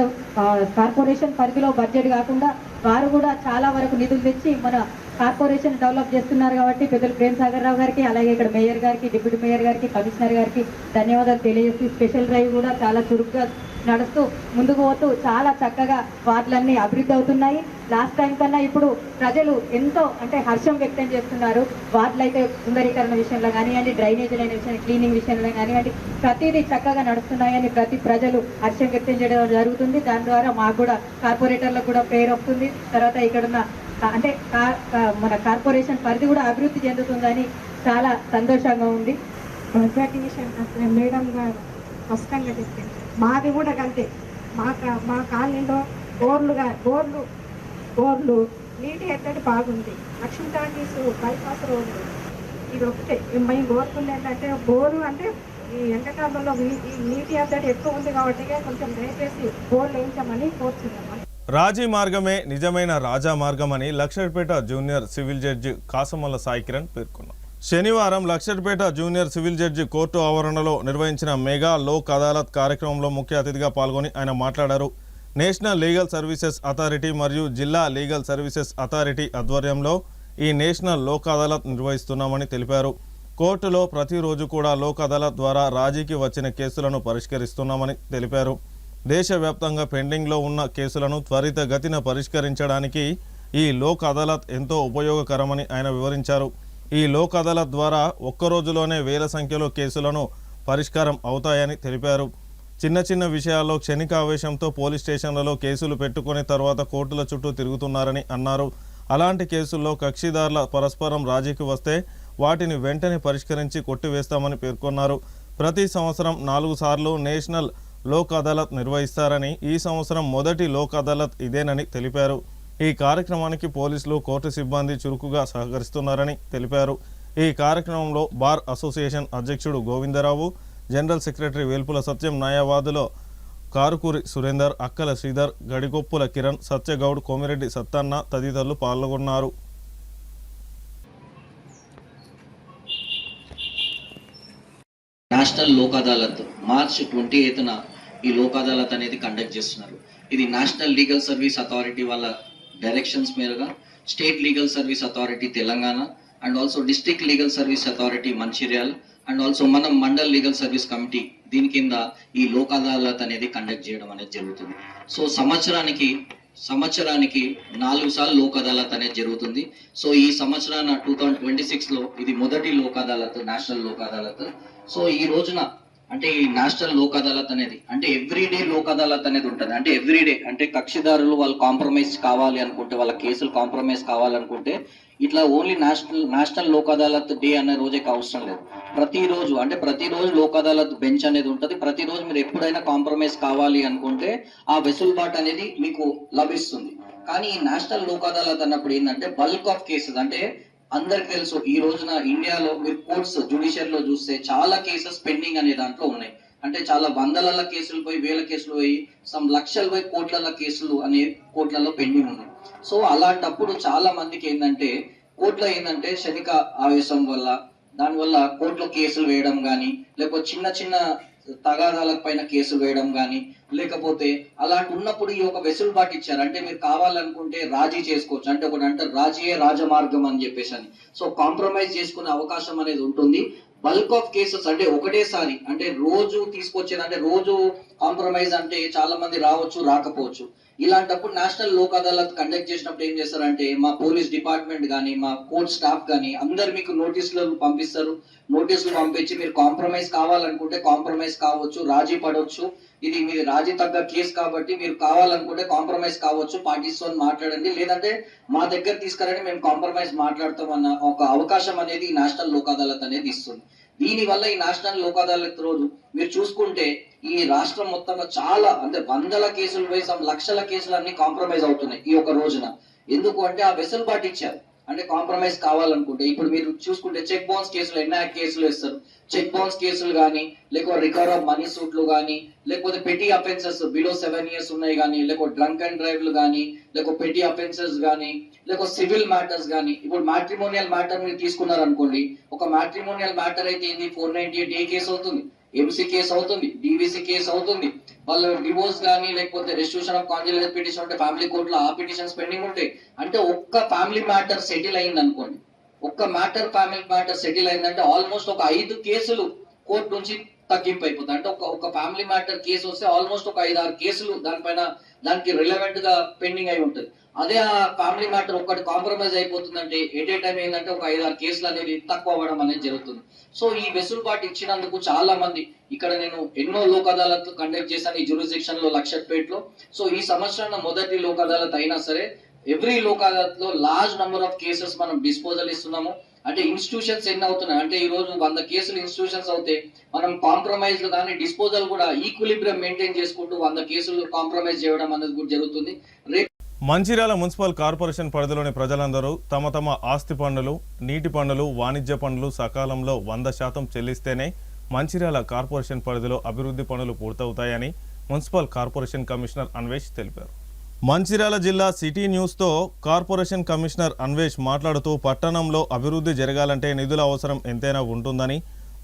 కార్పొరేషన్ పరిధిలో బడ్జెట్ కాకుండా వారు కూడా చాలా వరకు నిధులు తెచ్చి మన కార్పొరేషన్ డెవలప్ చేస్తున్నారు కాబట్టి పెద్దలు ప్రేమ్ సాగర్ రావు గారికి, అలాగే ఇక్కడ మేయర్ గారికి, డిప్యూటీ మేయర్ గారికి, కమిషనర్ గారికి ధన్యవాదాలు తెలియజేసి స్పెషల్ డ్రైవ్ కూడా చాలా చురుగ్గా నడుస్తూ ముందుకు పోతూ చాలా చక్కగా వార్డులన్నీ అభివృద్ధి అవుతున్నాయి. లాస్ట్ టైం కన్నా ఇప్పుడు ప్రజలు ఎంతో అంటే హర్షం వ్యక్తం చేస్తున్నారు. వార్డులు అయితే సుందరీకరణ విషయంలో కానివ్వండి, డ్రైనేజీల విషయం, క్లీనింగ్ విషయంలో కానివ్వండి, ప్రతిదీ చక్కగా నడుస్తున్నాయని ప్రతి ప్రజలు హర్షం వ్యక్తం చేయడం జరుగుతుంది. దాని ద్వారా మాకు కూడా కార్పొరేటర్లకు కూడా పేరు వస్తుంది. తర్వాత ఇక్కడున్న అంటే మన కార్పొరేషన్ పరిధి కూడా అభివృద్ధి చెందుతుందని చాలా సంతోషంగా ఉంది. బడ్జెట్ విషయం అసలు మేడం గారు స్పష్టంగా చెప్పింది. మాది కూడా అంతే. మా కాలనీలో బోర్లు నీటి ఎద్దడి బాగుంది. లక్ష్మీ టాకీస్ బైపాస్ రోడ్డు ఇది ఒకటే మేము కోరుకుంది ఏంటంటే బోరు అంటే ఈ ఎండాకాలంలో ఈ నీటి ఎద్దడి ఎక్కువ ఉంది కాబట్టి కొంచెం దయచేసి బోర్లు వేయించమని కోరుతున్నాం. రాజీ మార్గమే నిజమైన రాజా మార్గమని Luxettipet junior civil judge Kasamalla Sai Kiran పేర్కొన్నారు. శనివారం Luxettipet junior civil judge court ఆవరణలో నిర్వహించిన మెగా లోక్ అదాలత్ కార్యక్రమంలో ముఖ్య అతిథిగా పాల్గొని ఆయన మాట్లాడారు. నేషనల్ లీగల్ సర్వీసెస్ అథారిటీ మరియు జిల్లా లీగల్ సర్వీసెస్ అథారిటీ ఆధ్వర్యంలో ఈ నేషనల్ లోక్ అదాలత్ నిర్వహిస్తున్నామని తెలిపారు. కోర్టులో ప్రతిరోజు కూడా లోక్ అదాలత్ ద్వారా రాజీకి వచ్చిన కేసులను పరిష్కరిస్తున్నామని తెలిపారు. దేశవ్యాప్తంగా పెండింగ్లో ఉన్న కేసులను త్వరితగతిన పరిష్కరించడానికి ఈ లోక్ అదాలత్ ఎంతో ఉపయోగకరమని ఆయన వివరించారు. ఈ లోక్ అదాలత్ ద్వారా ఒక్క రోజులోనే వేల సంఖ్యలో కేసులను పరిష్కారం అవుతాయని తెలిపారు. చిన్న చిన్న విషయాల్లో క్షణికావేశంతో పోలీస్ స్టేషన్లలో కేసులు పెట్టుకుని తర్వాత కోర్టుల చుట్టూ తిరుగుతున్నారని అన్నారు. అలాంటి కేసుల్లో కక్షిదారుల పరస్పరం రాజీకి వస్తే వాటిని వెంటనే పరిష్కరించి కొట్టివేస్తామని పేర్కొన్నారు. ప్రతి సంవత్సరం 4 సార్లు నేషనల్ లోక్ అదాలత్ నిర్వహిస్తారని, ఈ సంవత్సరం మొదటి లోక్ అదాలత్ ఇదేనని తెలిపారు. ఈ కార్యక్రమానికి పోలీసులు, కోర్టు సిబ్బంది చురుకుగా సహకరిస్తున్నారని తెలిపారు. ఈ కార్యక్రమంలో బార్ అసోసియేషన్ అధ్యక్షుడు గోవిందరావు, జనరల్ సెక్రటరీ వేల్పుల సత్యం, న్యాయవాదులు కారుకూరి సురేందర్, అక్కల శ్రీధర్, గడిగొప్పుల కిరణ్, సత్యగౌడ్, కోమిరెడ్డి సత్తన్న తదితరులు పాల్గొన్నారు. నేషనల్ లోక్ అదాలత్ మార్చ్ 28న ఈ లోక్ అదాలత్ అనేది కండక్ట్ చేస్తున్నారు. ఇది నేషనల్ లీగల్ సర్వీస్ అథారిటీ వాళ్ళ డైరెక్షన్స్ మేరగా state legal service authority Telangana and also district legal service authority Mancherial and also మనం మండల్ లీగల్ సర్వీస్ కమిటీ దీని కింద ఈ లోక్ అదాలత్ అనేది కండక్ట్ చేయడం అనేది జరుగుతుంది. సో సంవత్సరానికి 4 సార్లు లోక్ అదాలత్ అనేది జరుగుతుంది. సో ఈ సంవత్సరాన 2026లో ఇది మొదటి లోక్ అదాలత్, నేషనల్ లోక్ అదాలత్. సో ఈ రోజున అంటే ఈ నేషనల్ లోక్ అదాలత్ అనేది అంటే ఎవ్రీడే లోక్ అదాలత్ అనేది ఉంటుంది. అంటే ఎవ్రీడే అంటే కక్షిదారులు వాళ్ళు కాంప్రమైజ్ కావాలి అనుకుంటే, వాళ్ళ కేసులు కాంప్రమైజ్ కావాలనుకుంటే ఇట్లా only national Lok Adalat day అనే రోజే అవసరం లేదు. ప్రతిరోజు లోక్ అదాలత్ బెంచ్ అనేది ఉంటుంది. ప్రతిరోజు మీరు ఎప్పుడైనా కాంప్రమైజ్ కావాలి అనుకుంటే ఆ వెసులుబాటు అనేది మీకు లభిస్తుంది. కానీ ఈ నేషనల్ లోక్ అదాలత్ అన్నప్పుడు ఏంటంటే బల్క్ ఆఫ్ కేసెస్, అంటే అందరికి తెలుసు ఈ రోజున ఇండియాలో మీరు కోర్ట్స్ జ్యుడిషియరీలో చూస్తే చాలా కేసెస్ పెండింగ్ అనే దాంట్లో ఉన్నాయి. అంటే చాలా వందల కేసులు పోయి, వేల కేసులు పోయి, లక్షలు పోయి, కోట్ల కేసులు అనే కోర్టులలో పెండింగ్ ఉన్నాయి. సో అలాంటప్పుడు చాలా మందికి ఏంటంటే కోర్టులో ఏంటంటే క్షణిక ఆవేశం వల్ల దానివల్ల కోర్టులో కేసులు వేయడం కానీ, లేకపోతే చిన్న చిన్న తగాదాల పైన కేసులు వేయడం కానీ, లేకపోతే అలాంటి ఉన్నప్పుడు ఈ ఒక వెసులుబాటు ఇచ్చారు. అంటే మీరు కావాలనుకుంటే రాజీ చేసుకోవచ్చు. అంటే ఒకటి అంటే రాజీయే రాజమార్గం అని చెప్పేసి అని. సో కాంప్రమైజ్ చేసుకునే అవకాశం అనేది ఉంటుంది. బల్క్ ఆఫ్ కేసెస్ అంటే ఒకటేసారి అంటే రోజు తీసుకొచ్చేది, అంటే రోజు కాంప్రమైజ్ అంటే చాలా మంది రావచ్చు, రాకపోవచ్చు. ఇలాంటప్పుడు నేషనల్ లోక్ అదాలత్ కండక్ట్ చేసినప్పుడు ఏం చేస్తారంటే మా పోలీస్ డిపార్ట్మెంట్ కానీ, మా కోర్ట్ స్టాఫ్ కానీ అందరు మీకు నోటీసులు పంపిస్తారు. నోటీసులు పంపించి మీరు కాంప్రమైజ్ కావాలనుకుంటే కాంప్రమైజ్ కావచ్చు, రాజీ పడవచ్చు. ఇది మీది రాజీ తగ్గ కేసు కాబట్టి మీరు కావాలనుకుంటే కాంప్రమైజ్ కావచ్చు, పార్టీస్తో మాట్లాడండి, లేదంటే మా దగ్గర తీసుకురండి, మేము కాంప్రమైజ్ మాట్లాడతాం అన్న ఒక అవకాశం అనేది ఈ నేషనల్ లోక్ అదాలత్ అనేది ఇస్తుంది. దీనివల్ల ఈ నేషనల్ లోక్ అదాలత్ రోజు మీరు చూసుకుంటే ఈ రాష్ట్రం మొత్తంలో చాలా అంటే వందల కేసులు పోయి లక్షల కేసులు అన్ని కాంప్రమైజ్ అవుతున్నాయి ఈ ఒక రోజున. ఎందుకు అంటే ఆ వెసులుబాటు ఇచ్చారు. అంటే కాంప్రమైజ్ కావాలనుకుంటే ఇప్పుడు మీరు చూసుకుంటే చెక్ బౌన్స్ కేసులు ఎన్ఐ కేసులు ఇస్తారు. చెక్ బౌన్స్ కేసులు కానీ, లేకపోతే రికవర్ ఆఫ్ మనీ సూట్లు కానీ, లేకపోతే పెటీ అఫెన్సెస్ బిలో 7 years ఉన్నాయి కానీ, లేకపోతే డ్రంక్ అండ్ డ్రైవ్లు కానీ, లేకపోతే పెటీ అఫెన్సెస్ కానీ, లేకపోతే సివిల్ మ్యాటర్స్ కానీ. ఇప్పుడు మ్యాట్రిమోనియల్ మ్యాటర్ మీరు తీసుకున్నారు అనుకోండి, ఒక మ్యాట్రిమోనియల్ మ్యాటర్ అయితే ఏంది 498A కేసు అవుతుంది. ఎంసీ కేసు అవుతుంది, డివిసి కేసు అవుతుంది, వాళ్ళ డివోర్స్ కానీ లేకపోతే రెస్టిట్యూషన్ ఆఫ్ కాంజుగల్ పిటిషన్ ఉంటే ఫ్యామిలీ కోర్టులో ఆ పిటిషన్స్ పెండింగ్ ఉంటాయి. అంటే ఒక్క ఫ్యామిలీ మ్యాటర్ సెటిల్ అయింది అనుకోండి, ఫ్యామిలీ మ్యాటర్ సెటిల్ అయిందంటే ఆల్మోస్ట్ ఒక 5 కేసులు కోర్టు నుంచి తగ్గింపు అయిపోతుంది. అంటే ఒక ఫ్యామిలీ మ్యాటర్ కేసు వస్తే ఆల్మోస్ట్ ఒక 5-6 కేసులు దానికి రిలవెంట్ గా పెండింగ్ అయి ఉంటుంది. అదే ఆ ఫ్యామిలీ మ్యాటర్ ఒక్కటి కాంప్రమైజ్ అయిపోతుందంటే ఎట్ ఏ టైం ఏంటంటే ఒక 5-6 కేసులు అనేది తక్కువ అవ్వడం అనేది జరుగుతుంది. సో ఈ వెసులుబాటు ఇచ్చినందుకు చాలా మంది ఇక్కడ నేను ఎన్నో లోక్ అదాలత్లు కండక్ట్ చేశాను ఈ జ్యూరిస్డిక్షన్ లో లక్షట్పేటలో. సో ఈ సంవత్సరం మొదటి లోక్ అదాలత్ అయినా సరే ఎవ్రీ లోక్ అదాలత్ లో లార్జ్ నంబర్ ఆఫ్ కేసెస్ మనం డిస్పోజల్ ఇస్తున్నాము. అంటే ఇన్స్టిట్యూషన్స్ ఎన్ని అవుతున్నాయి అంటే ఈ రోజు 100 కేసులు ఇన్స్టిట్యూషన్స్ అవుతే మనం కాంప్రమైజ్ కానీ డిస్పోజల్ కూడా ఈక్విలిబ్రియం మెయింటైన్ చేసుకుంటూ 100 కేసులు కాంప్రమైజ్ చేయడం అనేది కూడా జరుగుతుంది. మంచిర్యాల మున్సిపల్ కార్పొరేషన్ పరిధిలోని ప్రజలందరూ తమ తమ ఆస్తి పన్నులు, నీటి పన్నులు, వాణిజ్య పన్నులు సకాలంలో 100% చెల్లిస్తేనే మంచిర్యాల కార్పొరేషన్ పరిధిలో అభివృద్ధి పనులు పూర్తవుతాయని మున్సిపల్ కార్పొరేషన్ కమిషనర్ అన్వేష్ తెలిపారు. మంచిర్యాల జిల్లా సిటీ న్యూస్తో కార్పొరేషన్ కమిషనర్ అన్వేష్ మాట్లాడుతూ పట్టణంలో అభివృద్ధి జరగాలంటే నిధుల అవసరం ఎంతైనా ఉంటుందని,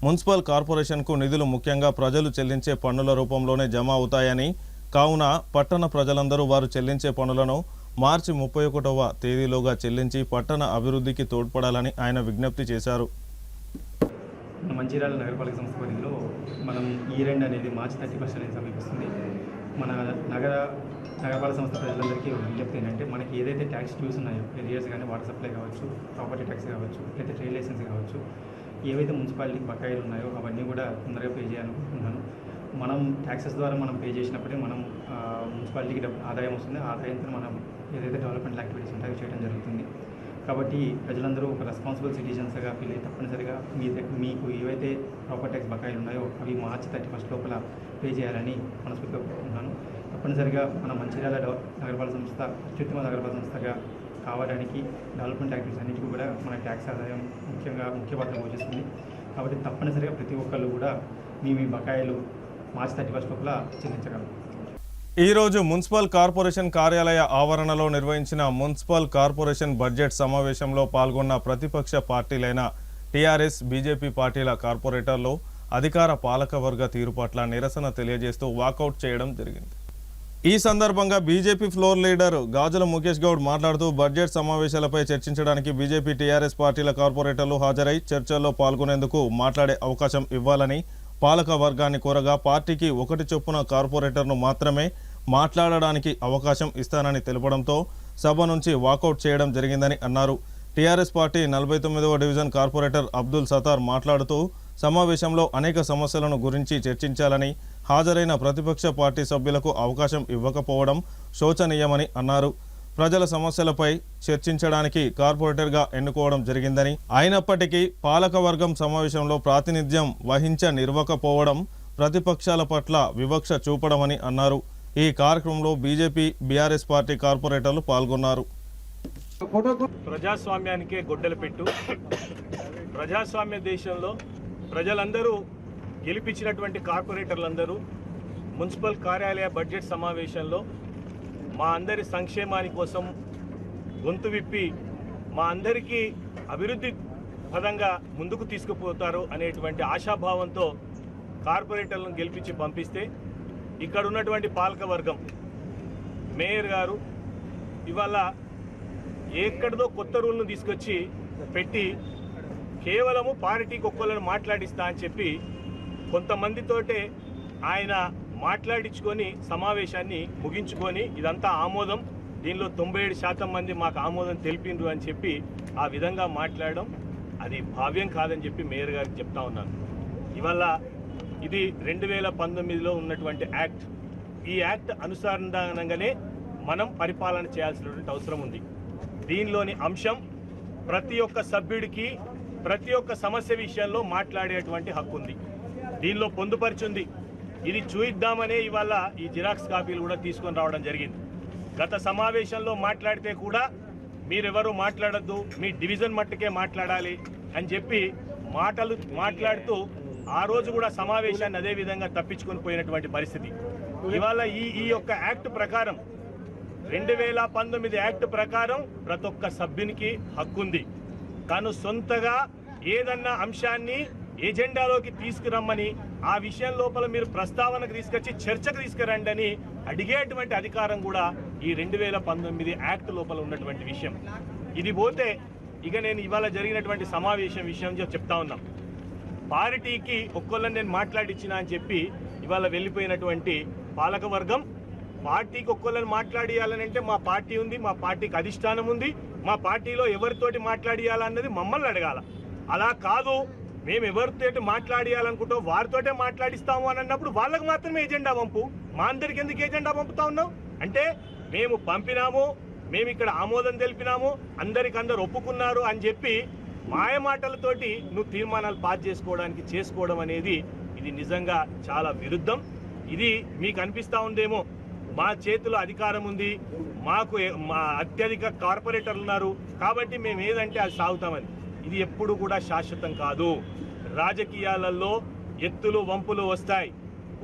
మున్సిపల్ కార్పొరేషన్కు నిధులు ముఖ్యంగా ప్రజలు చెల్లించే పన్నుల రూపంలోనే జమ అవుతాయని, కావున పట్టణ ప్రజలందరూ వారు చెల్లించే పన్నులను మార్చి 31వ తేదీలోగా చెల్లించి పట్టణ అభివృద్ధికి తోడ్పడాలని ఆయన విజ్ఞప్తి చేశారు. మంచిర్యాల నగరపాలక సంస్థ పరిధిలో మనం ఈ2 అనేది మార్చి 31 అనేది సమీపిస్తుంది. మన నగరపాలక సంస్థ ప్రజలందరికీ విజ్ఞప్తి ఏంటంటే మనకి ఏదైతే ట్యాక్స్ డ్యూస్ ఉన్నాయో ఏరియాస్ కానీ వాటర్ సప్లై కావచ్చు, ప్రాపర్టీ ట్యాక్స్ కావచ్చు, లేదా ట్రేడ్ లైసెన్స్ కావచ్చు, ఏవైతే మున్సిపాలిటీకి బకాయిలు ఉన్నాయో అవన్నీ కూడా తొందరగా పే చేయాలనుకుంటున్నాను. మనం ట్యాక్సెస్ ద్వారా మనం పే చేసినప్పుడే మనం మున్సిపాలిటీకి ఆదాయం వస్తుంది. ఆదాయంతో మనం ఏదైతే డెవలప్మెంట్ యాక్టివిటీస్ ఉంటాయో చేయడం జరుగుతుంది. కాబట్టి ప్రజలందరూ ఒక రెస్పాన్సిబుల్ సిటిజన్స్గా ఫీల్ అయ్యి తప్పనిసరిగా మీకు ఏవైతే ప్రాపర్ ట్యాక్స్ బకాయిలు ఉన్నాయో అవి మార్చి 31 లోపల పే చేయాలని మనస్ఫూర్తిగా కోరుకుంటున్నాను. తప్పనిసరిగా మన మంచిర్యాల నగరపాలక సంస్థ అత్యుత్తమ నగరపాలక సంస్థగా కావడానికి డెవలప్మెంట్ యాక్టివిటీస్ అన్నిటికీ కూడా మన ట్యాక్స్ ఆదాయం ముఖ్య పాత్ర పోషిస్తుంది. కాబట్టి తప్పనిసరిగా ప్రతి ఒక్కళ్ళు కూడా మీ బకాయిలు మార్చి 31 లోపల చెల్లించగలరు. ఈరోజు మున్సిపల్ కార్పొరేషన్ కార్యాలయ ఆవరణలో నిర్వహించిన మున్సిపల్ కార్పొరేషన్ బడ్జెట్ సమావేశంలో పాల్గొన్న ప్రతిపక్ష పార్టీలైన టీఆర్ఎస్, బీజేపీ పార్టీల కార్పొరేటర్లు అధికార పాలకవర్గ తీరు పట్ల నిరసన తెలియజేస్తూ వాకౌట్ చేయడం జరిగింది. ఈ సందర్భంగా బీజేపీ ఫ్లోర్ లీడర్ గాజుల ముఖేష్ గౌడ్ మాట్లాడుతూ బడ్జెట్ సమావేశాలపై చర్చించడానికి బీజేపీ, టీఆర్ఎస్ పార్టీల కార్పొరేటర్లు హాజరై చర్చల్లో పాల్గొనేందుకు మాట్లాడే అవకాశం ఇవ్వాలని పాలక వర్గాన్ని కోరగా పార్టీకి 1 చొప్పున కార్పొరేటర్ను మాత్రమే మాట్లాడడానికి అవకాశం ఇస్తానని తెలపడంతో సభ నుంచి వాకౌట్ చేయడం జరిగిందని అన్నారు. టీఆర్ఎస్ పార్టీ 49వ డివిజన్ కార్పొరేటర్ అబ్దుల్ సతార్ మాట్లాడుతూ సమావేశంలో అనేక సమస్యలను గురించి చర్చించాలని, హాజరైన ప్రతిపక్ష పార్టీ సభ్యులకు అవకాశం ఇవ్వకపోవడం శోచనీయమని అన్నారు. ప్రజల సమస్యలపై చర్చించడానికి కార్పొరేటర్గా ఎన్నుకోవడం జరిగిందని, అయినప్పటికీ పాలకవర్గం సమావేశంలో ప్రాతినిధ్యం వహించనివ్వకపోవడం ప్రతిపక్షాల పట్ల వివక్ష చూపడమని అన్నారు. ఈ కార్యక్రమంలో బీజేపీ, బీఆర్ఎస్ పార్టీ కార్పొరేటర్లు పాల్గొన్నారు. ప్రజాస్వామ్యానికే గొడ్డలు పెట్టు. ప్రజాస్వామ్య దేశంలో ప్రజలందరూ గెలిపించినటువంటి కార్పొరేటర్లందరూ మున్సిపల్ కార్యాలయ బడ్జెట్ సమావేశంలో మా అందరి సంక్షేమాని కోసం గొంతు విప్పి మా అందరికీ అభివృద్ధి పదంగా ముందుకు తీసుకుపోతారు అనేటువంటి ఆశాభావంతో కార్పొరేటర్లను గెలిపించి పంపిస్తే ఇక్కడ ఉన్నటువంటి పాలకవర్గం, మేయర్ గారు ఇవాళ ఎక్కడిదో కొత్త రూల్ను తీసుకొచ్చి పెట్టి కేవలము పార్టీకి ఒక్కళ్ళని మాట్లాడిస్తా అని చెప్పి కొంతమందితోటే ఆయన మాట్లాడించుకొని సమావేశాన్ని ముగించుకొని ఇదంతా ఆమోదం, దీనిలో 97% మంది మాకు ఆమోదం తెలిపిండ్రు అని చెప్పి ఆ విధంగా మాట్లాడడం అది భావ్యం కాదని చెప్పి మేయర్ గారికి చెప్తా ఉన్నాను. ఇవాళ ఇది 2019లో ఉన్నటువంటి యాక్ట్. ఈ యాక్ట్ అనుసంధానంగానే మనం పరిపాలన చేయాల్సినటువంటి అవసరం ఉంది. దీనిలోని అంశం ప్రతి ఒక్క సభ్యుడికి ప్రతి ఒక్క సమస్య విషయంలో మాట్లాడేటువంటి హక్కు ఉంది. దీనిలో పొందుపరిచింది. ఇది చూయిద్దామనే ఇవాళ ఈ జిరాక్స్ కాపీలు కూడా తీసుకొని రావడం జరిగింది. గత సమావేశంలో మాట్లాడితే కూడా మీరెవరూ మాట్లాడద్దు, మీ డివిజన్ మట్టుకే మాట్లాడాలి అని చెప్పి మాట్లాడుతూ ఆ రోజు కూడా సమావేశాన్ని అదే విధంగా తప్పించుకొని పోయినటువంటి పరిస్థితి. ఇవాళ ఈ యొక్క యాక్ట్ ప్రకారం 2019 యాక్ట్ ప్రకారం ప్రతి ఒక్క సభ్యునికి హక్కుంది. తాను సొంతగా ఏదన్నా అంశాన్ని ఎజెండాలోకి తీసుకురమ్మని ఆ విషయం లోపల మీరు ప్రస్తావనకు తీసుకొచ్చి చర్చకు తీసుకురండి అని అడిగేటువంటి అధికారం కూడా ఈ 2019 యాక్ట్ లోపల ఉన్నటువంటి విషయం. ఇది పోతే ఇక నేను ఇవాళ జరిగినటువంటి సమావేశం విషయం చెప్తా ఉన్నాం. పార్టీకి ఒక్కొల్లని నేను మాట్లాడిచ్చినా అని చెప్పి ఇవాళ వెళ్ళిపోయినటువంటి పాలకవర్గం పార్టీకి ఒక్కొల్లని మాట్లాడియాలని అంటే మా పార్టీ ఉంది, మా పార్టీకి అధిష్టానం ఉంది, మా పార్టీలో ఎవరితోటి మాట్లాడియాలన్నది మమ్మల్ని అడగాల. అలా కాదు, మేము ఎవరితోటి మాట్లాడియాలనుకుంటాం వారితోటే మాట్లాడిస్తాము అని అన్నప్పుడు వాళ్ళకు మాత్రమే ఎజెండా పంపు, మా అందరికి ఎందుకు ఎజెండా పంపుతా ఉన్నావు అంటే మేము పంపినాము, మేము ఇక్కడ ఆమోదం తెలిపినాము, అందరు ఒప్పుకున్నారు అని చెప్పి మాయ మాటలతోటి నువ్వు తీర్మానాలు పాస్ చేసుకోవడం అనేది ఇది నిజంగా చాలా విరుద్ధం. ఇది మీకు అనిపిస్తూ ఉందేమో మా చేతిలో అధికారం ఉంది, మాకు మా అత్యధిక కార్పొరేటర్లు ఉన్నారు కాబట్టి మేము ఏదంటే అది సాగుతామని. ఇది ఎప్పుడు కూడా శాశ్వతం కాదు. రాజకీయాలలో ఎత్తులు వంపులు వస్తాయి,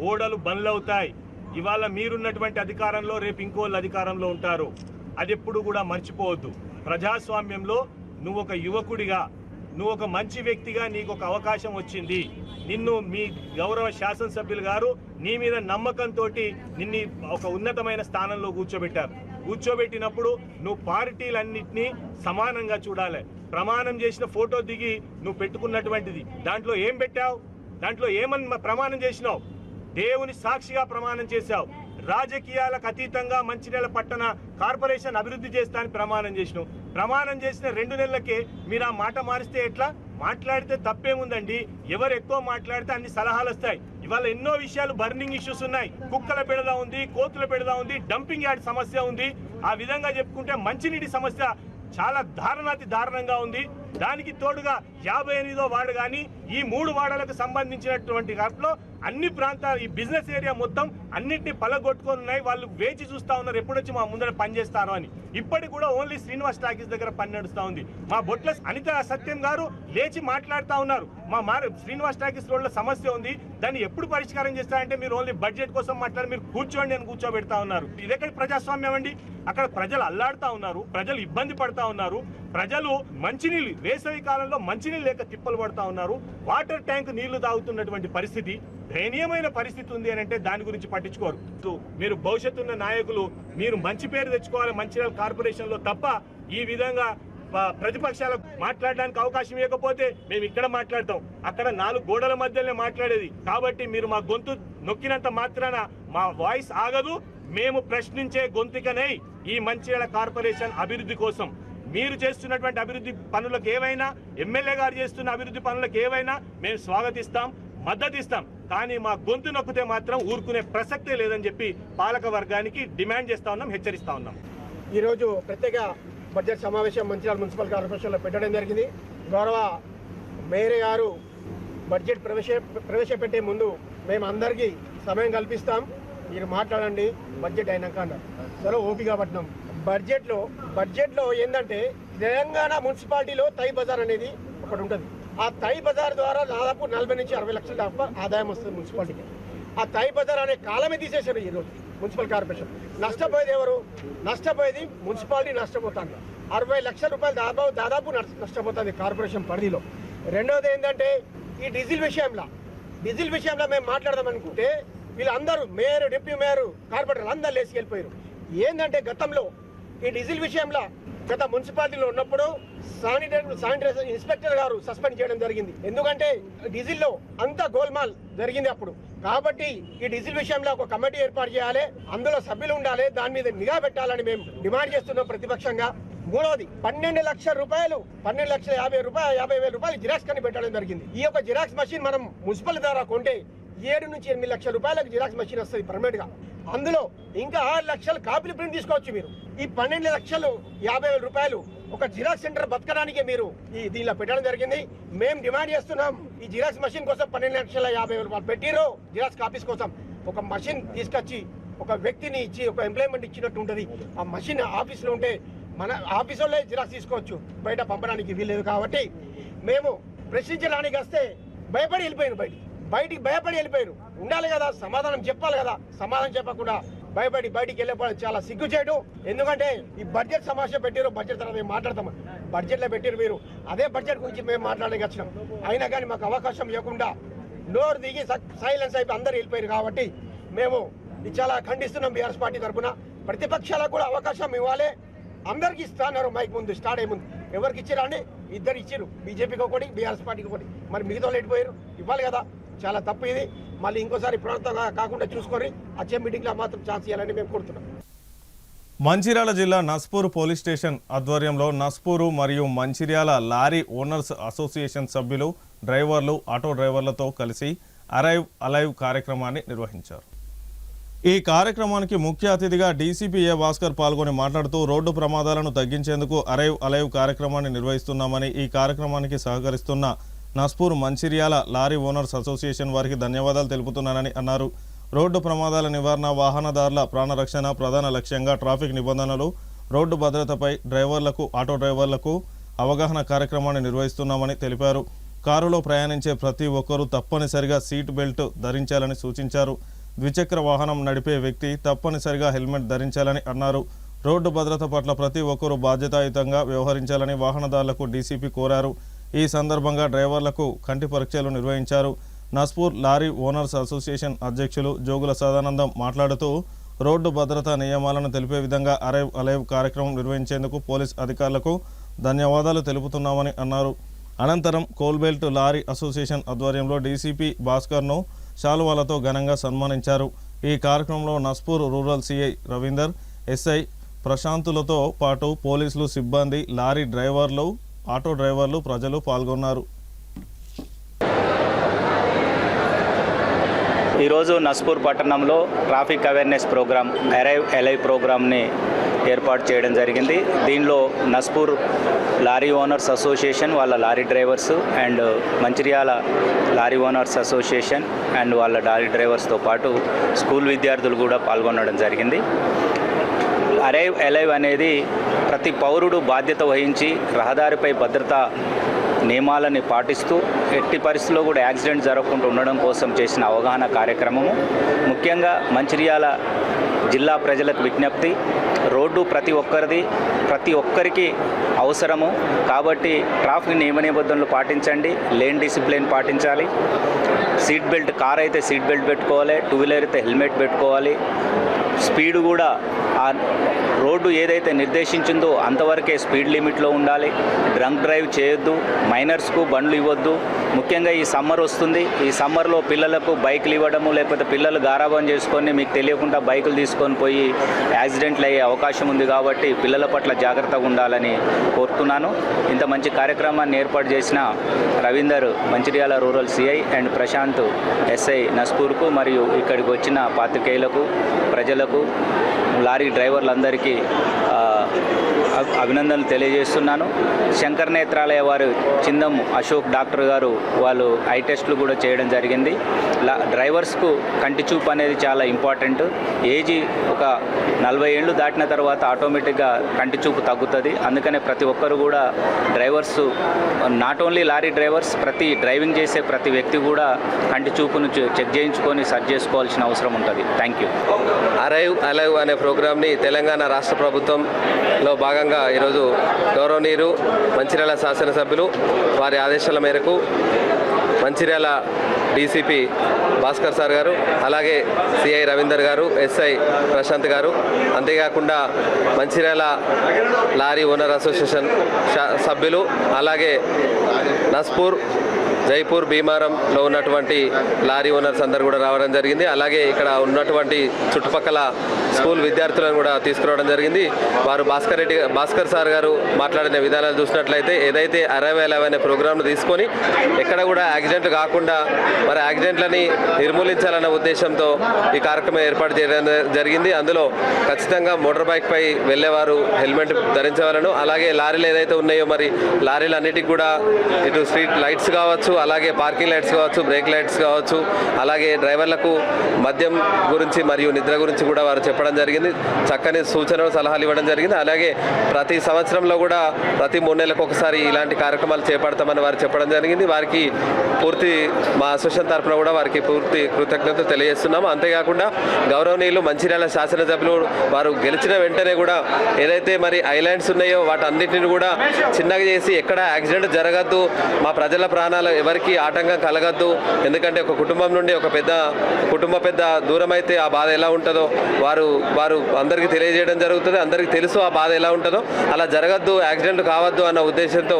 ఓడలు బండ్లవుతాయి. ఇవాళ మీరున్నటువంటి అధికారంలో రేపు ఇంకోళ్ళు అధికారంలో ఉంటారు. అది ఎప్పుడు కూడా మర్చిపోవద్దు. ప్రజాస్వామ్యంలో నువ్వు ఒక యువకుడిగా, నువ్వు ఒక మంచి వ్యక్తిగా నీకు ఒక అవకాశం వచ్చింది. నిన్ను మీ గౌరవ శాసనసభ్యులు గారు నీ మీద నమ్మకంతో నిన్ను ఒక ఉన్నతమైన స్థానంలో కూర్చోబెట్టినప్పుడు నువ్వు పార్టీలన్నింటినీ సమానంగా చూడాలి. ప్రమాణం చేసిన ఫోటో దిగి నువ్వు పెట్టుకున్నటువంటిది దాంట్లో ఏం పెట్టావు, దాంట్లో ఏమని ప్రమాణం చేసినావు? దేవుని సాక్షిగా ప్రమాణం చేశావు. రాజకీయాలకు అతీతంగా మంచిర్యాల పట్టణ కార్పొరేషన్ అభివృద్ధి చేస్తా అని ప్రమాణం చేసినావు. ప్రమాణం చేసిన 2 నెలలకే మీరు ఆ మాట మారిస్తే ఎట్లా? మాట్లాడితే తప్పేముందండి, ఎవరు ఎక్కువ మాట్లాడితే అన్ని సలహాలు వస్తాయి. ఇవాళ ఎన్నో విషయాలు బర్నింగ్ ఇష్యూస్ ఉన్నాయి. కుక్కల బెడద ఉంది, కోతుల బెడద ఉంది, డంపింగ్ యార్డ్ సమస్య ఉంది. ఆ విధంగా చెప్పుకుంటే మంచినీటి సమస్య చాలా దారుణంగా ఉంది. దానికి తోడుగా 58వ వార్డు కానీ ఈ 3 వార్డులకు సంబంధించినటువంటి వాటిలో అన్ని ప్రాంతాలు ఈ బిజినెస్ ఏరియా మొత్తం అన్నింటినీ పలగొట్టుకొని ఉన్నాయి. వాళ్ళు వేచి చూస్తా ఉన్నారు ఎప్పుడొచ్చి మా ముందర పనిచేస్తారో అని. ఇప్పటికి కూడా ఓన్లీ శ్రీనివాస్ టాకీస్ దగ్గర పని నడుస్తూ ఉంది. మా బొట్ల అనిత సత్యం గారు లేచి మాట్లాడుతూ ఉన్నారు, మా శ్రీనివాస్ టాకీస్ రోడ్ల సమస్య ఉంది, దాన్ని ఎప్పుడు పరిష్కారం చేస్తారంటే మీరు ఓన్లీ బడ్జెట్ కోసం మాట్లాడి మీరు కూర్చోండి అని కూర్చోబెడతా ఉన్నారు. ఇదెక్కడి ప్రజాస్వామ్యం అండి? అక్కడ ప్రజలు అల్లాడుతూ ఉన్నారు, ప్రజలు ఇబ్బంది పడతా ఉన్నారు, ప్రజలు మంచినీళ్ళు వేసవి కాలంలో మంచినీళ్ళు లేక తిప్పలు పడతా ఉన్నారు. వాటర్ ట్యాంక్ నీళ్లు తాగుతున్నటువంటి పరిస్థితి, దయనీయమైన పరిస్థితి ఉంది అని అంటే దాని గురించి పట్టించుకోరు. మీరు భవిష్యత్తున్న నాయకులు మీరు మంచి పేరు తెచ్చుకోవాలి మంచిర్యాల కార్పొరేషన్ లో తప్ప ఈ విధంగా ప్రతిపక్షాలకు మాట్లాడడానికి అవకాశం ఇవ్వకపోతే మేము ఇక్కడ మాట్లాడతాం, అక్కడ 4 గోడల మధ్యలోనే మాట్లాడేది. కాబట్టి మీరు మా గొంతు నొక్కినంత మాత్రాన మా వాయిస్ ఆగదు. మేము ప్రశ్నించే గొంతుకనే ఈ మంచిర్యాల కార్పొరేషన్ అభివృద్ధి కోసం మీరు చేస్తున్నటువంటి అభివృద్ధి పనులకు ఏవైనా, ఎమ్మెల్యే గారు చేస్తున్న అభివృద్ధి పనులకు ఏవైనా మేము స్వాగతిస్తాం, మద్దతు ఇస్తాం. కానీ మా గొంతు నొక్కితే మాత్రం ఊరుకునే ప్రసక్తే లేదని చెప్పి పాలక వర్గానికి డిమాండ్ చేస్తా ఉన్నాం, హెచ్చరిస్తా ఉన్నాం. ఈరోజు ప్రత్యేక బడ్జెట్ సమావేశం మంచిర్యాల మున్సిపల్ కార్పొరేషన్లో పెట్టడం జరిగింది. గౌరవ మేయర్ గారు బడ్జెట్ ప్రవేశపెట్టే ముందు మేము అందరికీ సమయం కల్పిస్తాం, మీరు మాట్లాడండి బడ్జెట్ అయినాక అన్నారు. సరే ఓపిక పట్టినాం. బడ్జెట్లో ఏంటంటే తెలంగాణ మున్సిపాలిటీలో తై బజార్ అనేది ఒకటి ఉంటుంది. ఆ తై బజార్ ద్వారా దాదాపు 40 నుంచి 60 లక్షల దాకా ఆదాయం వస్తుంది మున్సిపాలిటీకి. ఆ తై బజార్ అనే కాలమే తీసేశారు ఈరోజు మున్సిపల్ కార్పొరేషన్. నష్టపోయేది ఎవరు? నష్టపోయేది మున్సిపాలిటీ నష్టపోతుంది. 60 లక్షల రూపాయలు దాదాపు నష్టపోతుంది కార్పొరేషన్ పరిధిలో. రెండవది ఏంటంటే ఈ డీజిల్ విషయంలో మేము మాట్లాడదాం అనుకుంటే వీళ్ళందరూ మేయర్, డిప్యూటీ మేయర్, కార్పొరేటర్లు అందరూ లేచి వెళ్ళిపోయారు. ఏంటంటే గతంలో ఈ డీజిల్ విషయంలో గత మున్సిపాలిటీలో ఉన్నప్పుడు శానిటైజర్ ఇన్స్పెక్టర్ గారు సస్పెండ్ చేయడం జరిగింది. ఎందుకంటే డీజిల్లో అంతా గోల్మాల్ జరిగింది అప్పుడు. కాబట్టి ఈ డీజిల్ విషయంలో ఒక కమిటీ ఏర్పాటు చేయాలి, అందులో సభ్యులు ఉండాలి, దాని మీద నిఘా పెట్టాలని మేము డిమాండ్ చేస్తున్నాం ప్రతిపక్షంగా. మూడవది 12 లక్షల రూపాయలు 12,50,000 రూపాయలు జిరాక్స్ కని పెట్టడం జరిగింది. ఈ యొక్క జిరాక్స్ మెషిన్ మనం మున్సిపల్ ద్వారా కొంటే 7 నుంచి 8 లక్షల రూపాయలకు జిరాక్స్ మెషిన్ వస్తుంది పర్మనెంట్ గా. అందులో ఇంకా 6 లక్షల కాపీలు ప్రింట్ తీసుకోవచ్చు మీరు. ఈ 12,50,000 రూపాయలు ఒక జిరాక్స్ సెంటర్ బతకడానికి మీరు దీనిలో పెట్టడం జరిగింది. మేము డిమాండ్ చేస్తున్నాం, ఈ జిరాక్స్ మెషిన్ కోసం 12,50,000 రూపాయలు పెట్టిరో జిరాక్స్ కాపీస్ కోసం ఒక మెషిన్ తీసుకొచ్చి ఒక వ్యక్తిని ఇచ్చి ఒక ఎంప్లాయ్మెంట్ ఇచ్చినట్టు ఉంటుంది. ఆ మెషిన్ ఆఫీస్లో ఉంటే మన ఆఫీసులో జిరాక్స్ తీసుకోవచ్చు, బయట పంపడానికి వీల్లేదు. కాబట్టి మేము ప్రశ్నించడానికి వస్తే భయపడి వెళ్ళిపోయారు, బయటికి భయపడి వెళ్ళిపోయారు. ఉండాలి కదా, సమాధానం చెప్పాలి కదా, సమాధానం చెప్పకుండా భయపడి బయటికి వెళ్ళిపోవడం చాలా సిగ్గు చేయడం. ఎందుకంటే ఈ బడ్జెట్ సమావేశం పెట్టారు, బడ్జెట్ తర్వాత మేము మాట్లాడతాం. బడ్జెట్లో పెట్టారు మీరు, అదే బడ్జెట్ గురించి మేము మాట్లాడడానికి వచ్చినాం. అయినా కానీ మాకు అవకాశం ఇవ్వకుండా నోరు దిగి సైలెన్స్ అయిపోయి అందరు వెళ్ళిపోయారు. కాబట్టి మేము ఇది చాలా ఖండిస్తున్నాం. బీఆర్ఎస్ పార్టీ తరఫున ప్రతిపక్షాలకు కూడా అవకాశం ఇవ్వాలి. అందరికి ఇస్తున్నారు మైక్ ముందు స్టార్ట్ అయ్యే ముందు. ఎవరికి ఇచ్చారు అండి? ఇద్దరు ఇచ్చారు, బీజేపీకి ఒకటి, బీఆర్ఎస్ పార్టీకి ఒకటి. మరి మిగతా వాళ్ళు వెళ్ళిపోయారు, ఇవ్వాలి కదా. చాలా తప్పు ఇది. మళ్ళీ ఇంకోసారి పునరుద్ధరణ కాకుండా చూసుకొని వచ్చే మీటింగ్లో మాత్రం ఛాన్స్ ఇవ్వాలని మేము కోరుతున్నాం. మంచిర్యాల జిల్లా నస్పూర్ పోలీస్ స్టేషన్ ఆధ్వర్యంలో నస్పూరు మరియు మంచిర్యాల లారీ ఓనర్స్ అసోసియేషన్ సభ్యులు, డ్రైవర్లు, ఆటో డ్రైవర్లతో కలిసి అరైవ్ అలైవ్ కార్యక్రమాన్ని నిర్వహించారు. ఈ కార్యక్రమానికి ముఖ్య అతిథిగా డీసీపీ ఏ భాస్కర్ పాల్గొని మాట్లాడుతూ రోడ్డు ప్రమాదాలను తగ్గించేందుకు అరైవ్ అలైవ్ కార్యక్రమాన్ని నిర్వహిస్తున్నామని, ఈ కార్యక్రమానికి సహకరిస్తున్న Naspur Mancherial lorry owners association వారికి ధన్యవాదాలు తెలుపుతున్నానని అన్నారు. రోడ్డు ప్రమాదాల నివారణ, వాహనదారుల ప్రాణరక్షణ ప్రధాన లక్ష్యంగా ట్రాఫిక్ నిబంధనలు, రోడ్డు భద్రతపై డ్రైవర్లకు, ఆటో డ్రైవర్లకు అవగాహన కార్యక్రమాన్ని నిర్వహిస్తున్నామని తెలిపారు. కారులో ప్రయాణించే ప్రతి ఒక్కరూ తప్పనిసరిగా సీట్ బెల్ట్ ధరించాలని సూచించారు. ద్విచక్ర వాహనం నడిపే వ్యక్తి తప్పనిసరిగా హెల్మెట్ ధరించాలని అన్నారు. రోడ్డు భద్రత పట్ల ప్రతి ఒక్కరూ బాధ్యతాయుతంగా వ్యవహరించాలని వాహనదారులకు డీసీపీ కోరారు. ఈ సందర్భంగా డ్రైవర్లకు కంటి పరీక్షలు నిర్వహించారు. నస్పూర్ లారీ ఓనర్స్ అసోసియేషన్ అధ్యక్షులు జోగుల సదానందం మాట్లాడుతూ రోడ్డు భద్రతా నియమాలను తెలిపే విధంగా అరైవ్ అలైవ్ కార్యక్రమం నిర్వహించేందుకు పోలీస్ అధికారులకు ధన్యవాదాలు తెలుపుతున్నామని అన్నారు. అనంతరం కోల్బెల్ట్ లారీ అసోసియేషన్ ఆధ్వర్యంలో డీసీపీ భాస్కర్ను శాలువాలతో ఘనంగా సన్మానించారు. ఈ కార్యక్రమంలో Naspur rural CI Ravinder, SI ప్రశాంతులతో పాటు పోలీసులు, సిబ్బంది, లారీ డ్రైవర్లు, ఆటో డ్రైవర్లు, ప్రజలు పాల్గొన్నారు. ఈరోజు నస్పూర్ పట్టణంలో traffic awareness programme arrive alive ప్రోగ్రామ్ని ఏర్పాటు చేయడం జరిగింది. దీనిలో నస్పూర్ లారీ ఓనర్స్ అసోసియేషన్ వాళ్ళ lorry drivers and Mancherial lorry owners association and వాళ్ళ లారీ డ్రైవర్స్తో పాటు స్కూల్ విద్యార్థులు కూడా పాల్గొనడం జరిగింది. అరైవ్ అలైవ్ అనేది ప్రతి పౌరుడు బాధ్యత వహించి రహదారిపై భద్రతా నియమాలని పాటిస్తూ ఎట్టి పరిస్థితుల్లో కూడా యాక్సిడెంట్ జరగకుండా ఉండడం కోసం చేసిన అవగాహన కార్యక్రమము. ముఖ్యంగా మంచిర్యాల జిల్లా ప్రజలకు విజ్ఞప్తి, రోడ్డు ప్రతి ఒక్కరికి అవసరము కాబట్టి ట్రాఫిక్ నియమ నిబంధనలు పాటించండి, లేన్ డిసిప్లిన్ పాటించాలి. సీట్ బెల్ట్, కార్ అయితే సీట్ బెల్ట్ పెట్టుకోవాలి, టూ వీలర్ అయితే హెల్మెట్ పెట్టుకోవాలి. స్పీడ్ కూడా ఆ రోడ్డు ఏదైతే నిర్దేశించిందో అంతవరకే స్పీడ్ లిమిట్లో ఉండాలి. డ్రంక్ డ్రైవ్ చేయొద్దు, మైనర్స్కు బండ్లు ఇవ్వద్దు. ముఖ్యంగా ఈ సమ్మర్ వస్తుంది, ఈ సమ్మర్లో పిల్లలకు బైకులు ఇవ్వడము, లేకపోతే పిల్లలు గారాబం చేసుకొని మీకు తెలియకుండా బైకులు తీసుకొని పోయి యాక్సిడెంట్లు అయ్యే అవకాశం ఉంది. కాబట్టి పిల్లల పట్ల జాగ్రత్తగా ఉండాలని కోరుతున్నాను. ఇంత మంచి కార్యక్రమాన్ని ఏర్పాటు చేసిన Ravinder Mancherial rural CI and Prashanth SI నస్పూర్కు మరియు ఇక్కడికి వచ్చిన పాత్రికేయులకు, ప్రజలకు, లారీ డ్రైవర్లందరికీ అభినందనలు తెలియజేస్తున్నాను. శంకర్ నేత్రాలయ వారు చిందం అశోక్ డాక్టర్ గారు వాళ్ళు ఐ టెస్టులు కూడా చేయడం జరిగింది. డ్రైవర్స్కు కంటి చూపు అనేది చాలా ఇంపార్టెంట్. ఏజ్ ఒక 40 ఏళ్ళు దాటిన తర్వాత ఆటోమేటిక్గా కంటి చూపు తగ్గుతుంది. అందుకనే ప్రతి ఒక్కరు కూడా drivers, not only lorry drivers, ప్రతి డ్రైవింగ్ చేసే ప్రతి వ్యక్తి కూడా కంటి చూపును చెక్ చేయించుకొని సర్చ్ చేసుకోవాల్సిన అవసరం ఉంటుంది. Thank you. అరైవ్ అలైవ్ అనే ప్రోగ్రామ్ని తెలంగాణ రాష్ట్ర ప్రభుత్వంలో భాగంగా ఈరోజు గౌరవనీయులు మంచిర్యాల శాసనసభ్యులు వారి ఆదేశాల మేరకు మంచిర్యాల డీసీపీ భాస్కర్ సార్ గారు, అలాగే సిఐ రవీందర్ గారు, ఎస్ఐ ప్రశాంత్ గారు, అంతేకాకుండా మంచిర్యాల లారీ ఓనర్ అసోసియేషన్ సభ్యులు, అలాగే నస్పూర్, జైపూర్, భీమారంలో ఉన్నటువంటి లారీ ఓనర్స్ అందరూ కూడా రావడం జరిగింది. అలాగే ఇక్కడ ఉన్నటువంటి చుట్టుపక్కల స్కూల్ విద్యార్థులను కూడా తీసుకురావడం జరిగింది. వారు భాస్కర్ సార్ గారు మాట్లాడిన విధానాలు చూసినట్లయితే ఏదైతే అరైవ్ అలైవ్ అనే ప్రోగ్రామ్ను తీసుకొని ఎక్కడ కూడా యాక్సిడెంట్ కాకుండా మరి యాక్సిడెంట్లని నిర్మూలించాలన్న ఉద్దేశంతో ఈ కార్యక్రమం ఏర్పాటు చేయడం జరిగింది. అందులో ఖచ్చితంగా మోటార్ బైక్ పై వెళ్ళేవారు హెల్మెట్ ధరించవాలను. అలాగే లారీలు ఏదైతే ఉన్నాయో మరి లారీలు అన్నిటికీ కూడా ఇటు స్ట్రీట్ లైట్స్ కావచ్చు, అలాగే పార్కింగ్ లైట్స్ కావచ్చు, బ్రేక్ లైట్స్ కావచ్చు, అలాగే డ్రైవర్లకు మద్యం గురించి మరియు నిద్ర గురించి కూడా వారు చెప్పడం చెప్పడం జరిగింది, చక్కని సూచనలు సలహాలు ఇవ్వడం జరిగింది. అలాగే ప్రతి సంవత్సరంలో కూడా ప్రతి 3 నెలలకు ఒకసారి ఇలాంటి కార్యక్రమాలు చేపడతామని వారు చెప్పడం జరిగింది. వారికి పూర్తి మా అసోసియేషన్ తరఫున కూడా వారికి పూర్తి కృతజ్ఞతలు తెలియజేస్తున్నాము. అంతేకాకుండా గౌరవనీయులు మంచిర్యాల శాసనసభ్యులు వారు గెలిచిన వెంటనే కూడా ఏదైతే మరి ఐలాండ్స్ ఉన్నాయో వాటన్నిటిని కూడా చిన్నగా చేసి ఎక్కడ యాక్సిడెంట్ జరగద్దు, మా ప్రజల ప్రాణాలు ఎవరికి ఆటంకం కలగద్దు. ఎందుకంటే ఒక కుటుంబం నుండి ఒక పెద్ద దూరం అయితే ఆ బాధ ఎలా ఉంటుందో వారు అందరికీ తెలియజేయడం జరుగుతుంది. అందరికీ తెలుసు ఆ బాధ ఎలా ఉంటుందో. అలా జరగద్దు, యాక్సిడెంట్ కావద్దు అన్న ఉద్దేశంతో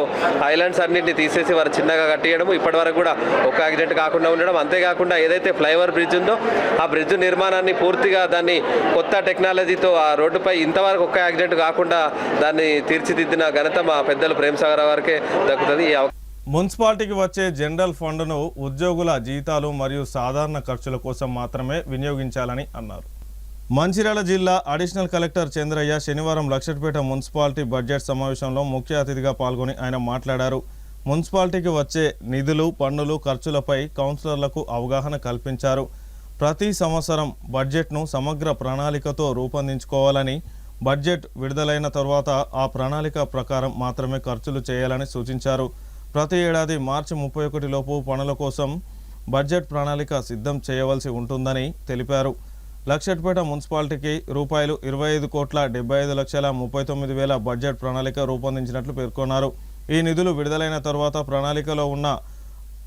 ఐలాండ్స్ అన్నింటినీ తీసేసి వారు చిన్నగా కట్టియడం, ఇప్పటి వరకు కూడా ఒక్క యాక్సిడెంట్ కాకుండా ఉండడం. అంతేకాకుండా ఏదైతే ఫ్లైఓవర్ బ్రిడ్జ్ ఉందో ఆ బ్రిడ్జ్ నిర్మాణాన్ని పూర్తిగా దాన్ని కొత్త టెక్నాలజీతో ఆ రోడ్డుపై ఇంతవరకు ఒక్క యాక్సిడెంట్ కాకుండా దాన్ని తీర్చిదిద్దిన ఘనత మా పెద్దలు ప్రేమసాగర్ వారికే దక్కుతుంది. మున్సిపాలిటీకి వచ్చే జనరల్ ఫండ్ను ఉద్యోగుల జీతాలు మరియు సాధారణ ఖర్చుల కోసం మాత్రమే వినియోగించాలని అన్నారు. మంచిర్యాల జిల్లా అడిషనల్ కలెక్టర్ చంద్రయ్య శనివారం లక్షట్పేట మున్సిపాలిటీ బడ్జెట్ సమావేశంలో ముఖ్య అతిథిగా పాల్గొని ఆయన మాట్లాడారు. మున్సిపాలిటీకి వచ్చే నిధులు, పన్నులు, ఖర్చులపై కౌన్సిలర్లకు అవగాహన కల్పించారు. ప్రతి సంవత్సరం బడ్జెట్ను సమగ్ర ప్రణాళికతో రూపొందించుకోవాలని, బడ్జెట్ విడుదలైన తర్వాత ఆ ప్రణాళిక ప్రకారం మాత్రమే ఖర్చులు చేయాలని సూచించారు. ప్రతి ఏడాది మార్చి 31 లోపు పనుల కోసం బడ్జెట్ ప్రణాళిక సిద్ధం చేయవలసి ఉంటుందని తెలిపారు. లక్షట్పేట మున్సిపాలిటీకి రూపాయలు 25,75,39,000 బడ్జెట్ ప్రణాళిక రూపొందించినట్లు పేర్కొన్నారు. ఈ నిధులు విడుదలైన తర్వాత ప్రణాళికలో ఉన్న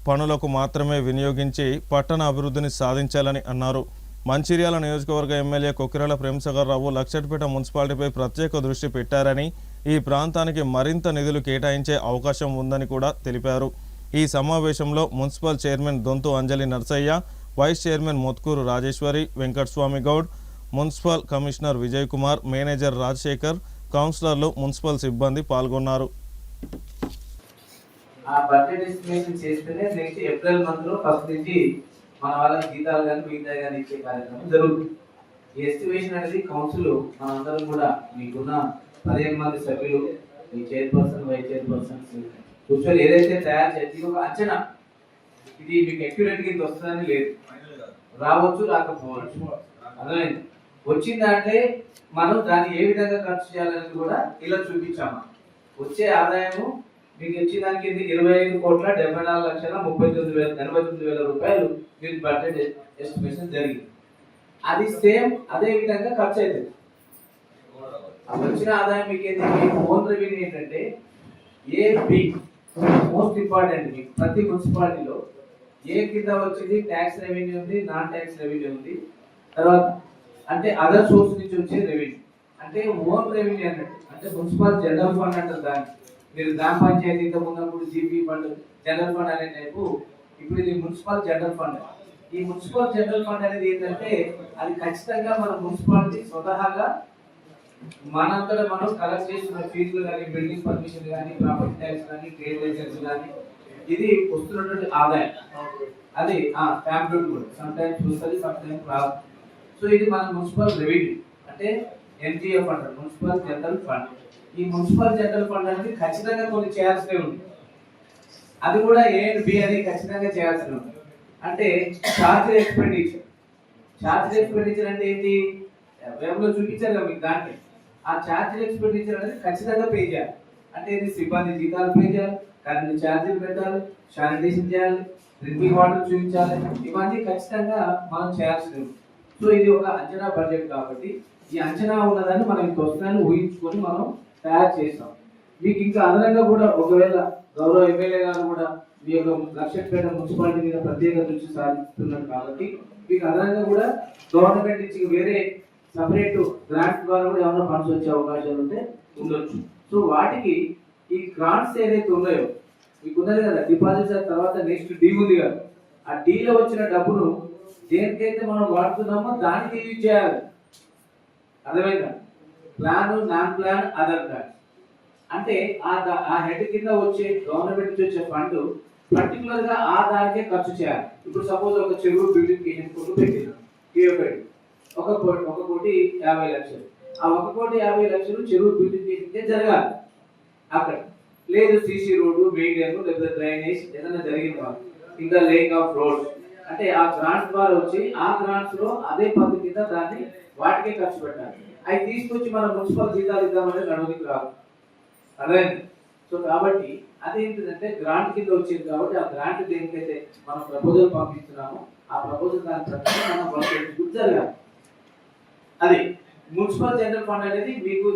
పనులకు మాత్రమే వినియోగించి పట్టణ అభివృద్ధిని సాధించాలని అన్నారు. మంచిర్యాల నియోజకవర్గ ఎమ్మెల్యే కొక్కిరాల ప్రేమసాగర్ రావు లక్షట్పేట మున్సిపాలిటీపై ప్రత్యేక దృష్టి పెట్టారని, ఈ ప్రాంతానికి మరింత నిధులు కేటాయించే అవకాశం ఉందని కూడా తెలిపారు. ఈ సమావేశంలో municipal chairman Donthu Anjali Narsaiah, vice chairman Motkuru Rajeshwari, Venkataswamy Goud, municipal commissioner Vijay Kumar, manager Rajashekar, కౌన్సిలర్లు, మున్సిపల్ సిబ్బంది పాల్గొన్నారు. ఆ బడ్జెట్ ఎస్టిమేషన్ చేస్తేనే నెక్స్ట్ ఏప్రిల్ మంత్లో ఫస్ట్ నుంచి మన వాళ్ళకి జీతాలు కానీ మిగతా కానీ ఇచ్చే కార్యక్రమం జరుగుతుంది. ఈ ఎస్టిమేషన్ అనేది కౌన్సిల్ మనందరం కూడా మీకున్న 15 మంది సభ్యులు, మీ చైర్పర్సన్, వైస్ చైర్పర్సన్స్ కూర్చొని ఏదైతే తయారు చేసి ఒక అంచనా, ఇది మీకు అక్యురేట్గా ఇంత వస్తుందని లేదు, రావచ్చు రాకపోవచ్చు, అర్థమైంది. వచ్చిందంటే మనం దాన్ని ఏ విధంగా ఖర్చు చేయాలని కూడా ఇలా చూపించాము. వచ్చే ఆదాయము మీకు ఇచ్చేదానికి 25,74,39,000 రూపాయలు మీరు బడ్జెట్ ఎస్టిమేషన్ జరిగింది. అది సేమ్ అదే విధంగా ఖర్చు అవుతుంది. వచ్చిన ఆదాయం మీకు ఓన్ రెవెన్యూ ఏంటంటే మోస్ట్ ఇంపార్టెంట్. మీకు ప్రతి మున్సిపాలిటీలో ఏ కింద వచ్చింది ట్యాక్స్ రెవెన్యూ ఉంది, నాన్ ట్యాక్స్ రెవెన్యూ ఉంది, తర్వాత అంటే అదర్ సోర్స్ నుంచి వచ్చే రెవెన్యూ అంటే ఓన్ రెవెన్యూ అన్నట్టు. అంటే మున్సిపల్ జనరల్ ఫండ్ అంటారు దాన్ని. మీరు గ్రామ పంచాయతీ ఇంత ముందు జీపీ ఫండ్, జనరల్ ఫండ్ అనే టైపు, ఇప్పుడు ఇది మున్సిపల్ జనరల్ ఫండ్. ఈ మున్సిపల్ జనరల్ ఫండ్ అనేది ఏంటంటే అది ఖచ్చితంగా మన మున్సిపాలిటీ స్వతహాగా మనంతటా మనం కలెక్ట్ చేస్తున్న ఫీజులు కానీ, బిల్డింగ్ పర్మిషన్ కానీ, ప్రాపర్టీ ట్యాక్స్ కానీ, ట్రేడ్ లైసెన్స్ కానీ, ఇది వస్తున్నటువంటి ఆదాయం. అది స్టాంప్ డ్యూటీ కూడా సమ్ టైమ్స్ వస్తుంది, సమ్ టైమ్స్ రాదు. సో ఇది మన మున్సిపల్ రెవెన్యూ అంటే ఎంజీఎఫ్ అంటారు, మున్సిపల్ జనరల్ ఫండ్. ఈ మున్సిపల్ జనరల్ ఫండ్ అనేది ఖచ్చితంగా కొన్ని చేయాల్సి ఉంది. అది కూడా ఏ అండ్ బి అని ఖచ్చితంగా చేయాల్సి ఉంది. అంటే ఛార్జ్ ఎక్స్పెండిచర్. ఛార్జ్ ఎక్స్పెండిచర్ అంటే ఏంటి, వేవ్లో చూపించారు కదా మీకు. దాంట్లో ఆ ఛార్జ్ ఎక్స్పెండిచర్ అనేది ఖచ్చితంగా పే చేయాలి. అంటే ఇది సిబ్బంది జీతాలు పే చేయాలి, కరెంట్ ఛార్జీలు పెట్టాలి, శానిటేషన్ చేయాలి, డ్రింకింగ్ వాటర్ చూపించాలి, ఇవన్నీ ఖచ్చితంగా మనం చేయాల్సి ఉంది. సో ఇది ఒక అంచనా బడ్జెట్ కాబట్టి ఈ అంచనా ఉన్నదాన్ని మనం ఇంత వస్తుందని ఊహించుకొని మనం తయారు చేస్తాం. మీకు ఇంకా అదనంగా కూడా ఒకవేళ గౌరవ ఎమ్మెల్యే గారు కూడా మీ యొక్క లక్షట్పేట మున్సిపాలిటీ మీద ప్రత్యేక దృష్టి సాధిస్తున్నారు కాబట్టి మీకు అదనంగా కూడా గవర్నమెంట్ నుంచి వేరే సపరేట్ గ్రాంట్ ద్వారా కూడా ఏమైనా ఫండ్స్ వచ్చే అవకాశాలు ఉంటే ఉండొచ్చు. సో వాటికి ఈ గ్రాంట్స్ ఏదైతే ఉన్నాయో మీకు ఉన్నది కదా డిపాజిట్స్ తర్వాత నెక్స్ట్ డీ ఉంది కదా, ఆ డీలో వచ్చిన డబ్బును దేనికైతే మనం వాడుతున్నామో దానికి యూజ్ చేయాలి. అర్థమైందా? Plan, non plan, other plan అంటే ఆ హెడ్ కింద వచ్చే గవర్నమెంట్ నుంచి వచ్చే ఫండ్ పర్టికులర్ గా ఆ దానికే ఖర్చు చేయాలి. ఇప్పుడు సపోజ్ ఒక చెరువు బ్యూటిఫికేషన్ కోసం పెట్టినాం, ఒక 1,50,00,000. ఆ 1,50,00,000 చెరువు బ్యూటిఫికేషన్ జరగాలి. అక్కడ లేదు సీసీ రోడ్డు, మెయింటైన్, లేదా డ్రైనేజ్ ఏదైనా జరిగింది వాళ్ళు, ఇంకా లేయింగ్ ఆఫ్ రోడ్స్ అంటే ఆ గ్రాంట్స్ ద్వారా వచ్చి ఆ గ్రాంట్స్ లో అదే పద్ధతి కింద దాన్ని వాటికే ఖర్చు పెట్టాలి. అవి తీసుకొచ్చి మనం మున్సిపల్ జీతాలు ఇద్దామనేది నడవడికి రాదు. అదే సో కాబట్టి అదేంటిదంటే గ్రాంట్ కింద వచ్చింది కాబట్టి ఆ గ్రాంట్ దేనికైతే మనం ప్రపోజల్ పంపిస్తున్నామో ఆ ప్రపోజల్ దాని ప్రకారం మనం వర్క్ జరగాలి. అది మున్సిపల్ జనరల్ ఫండ్ అనేది మీకు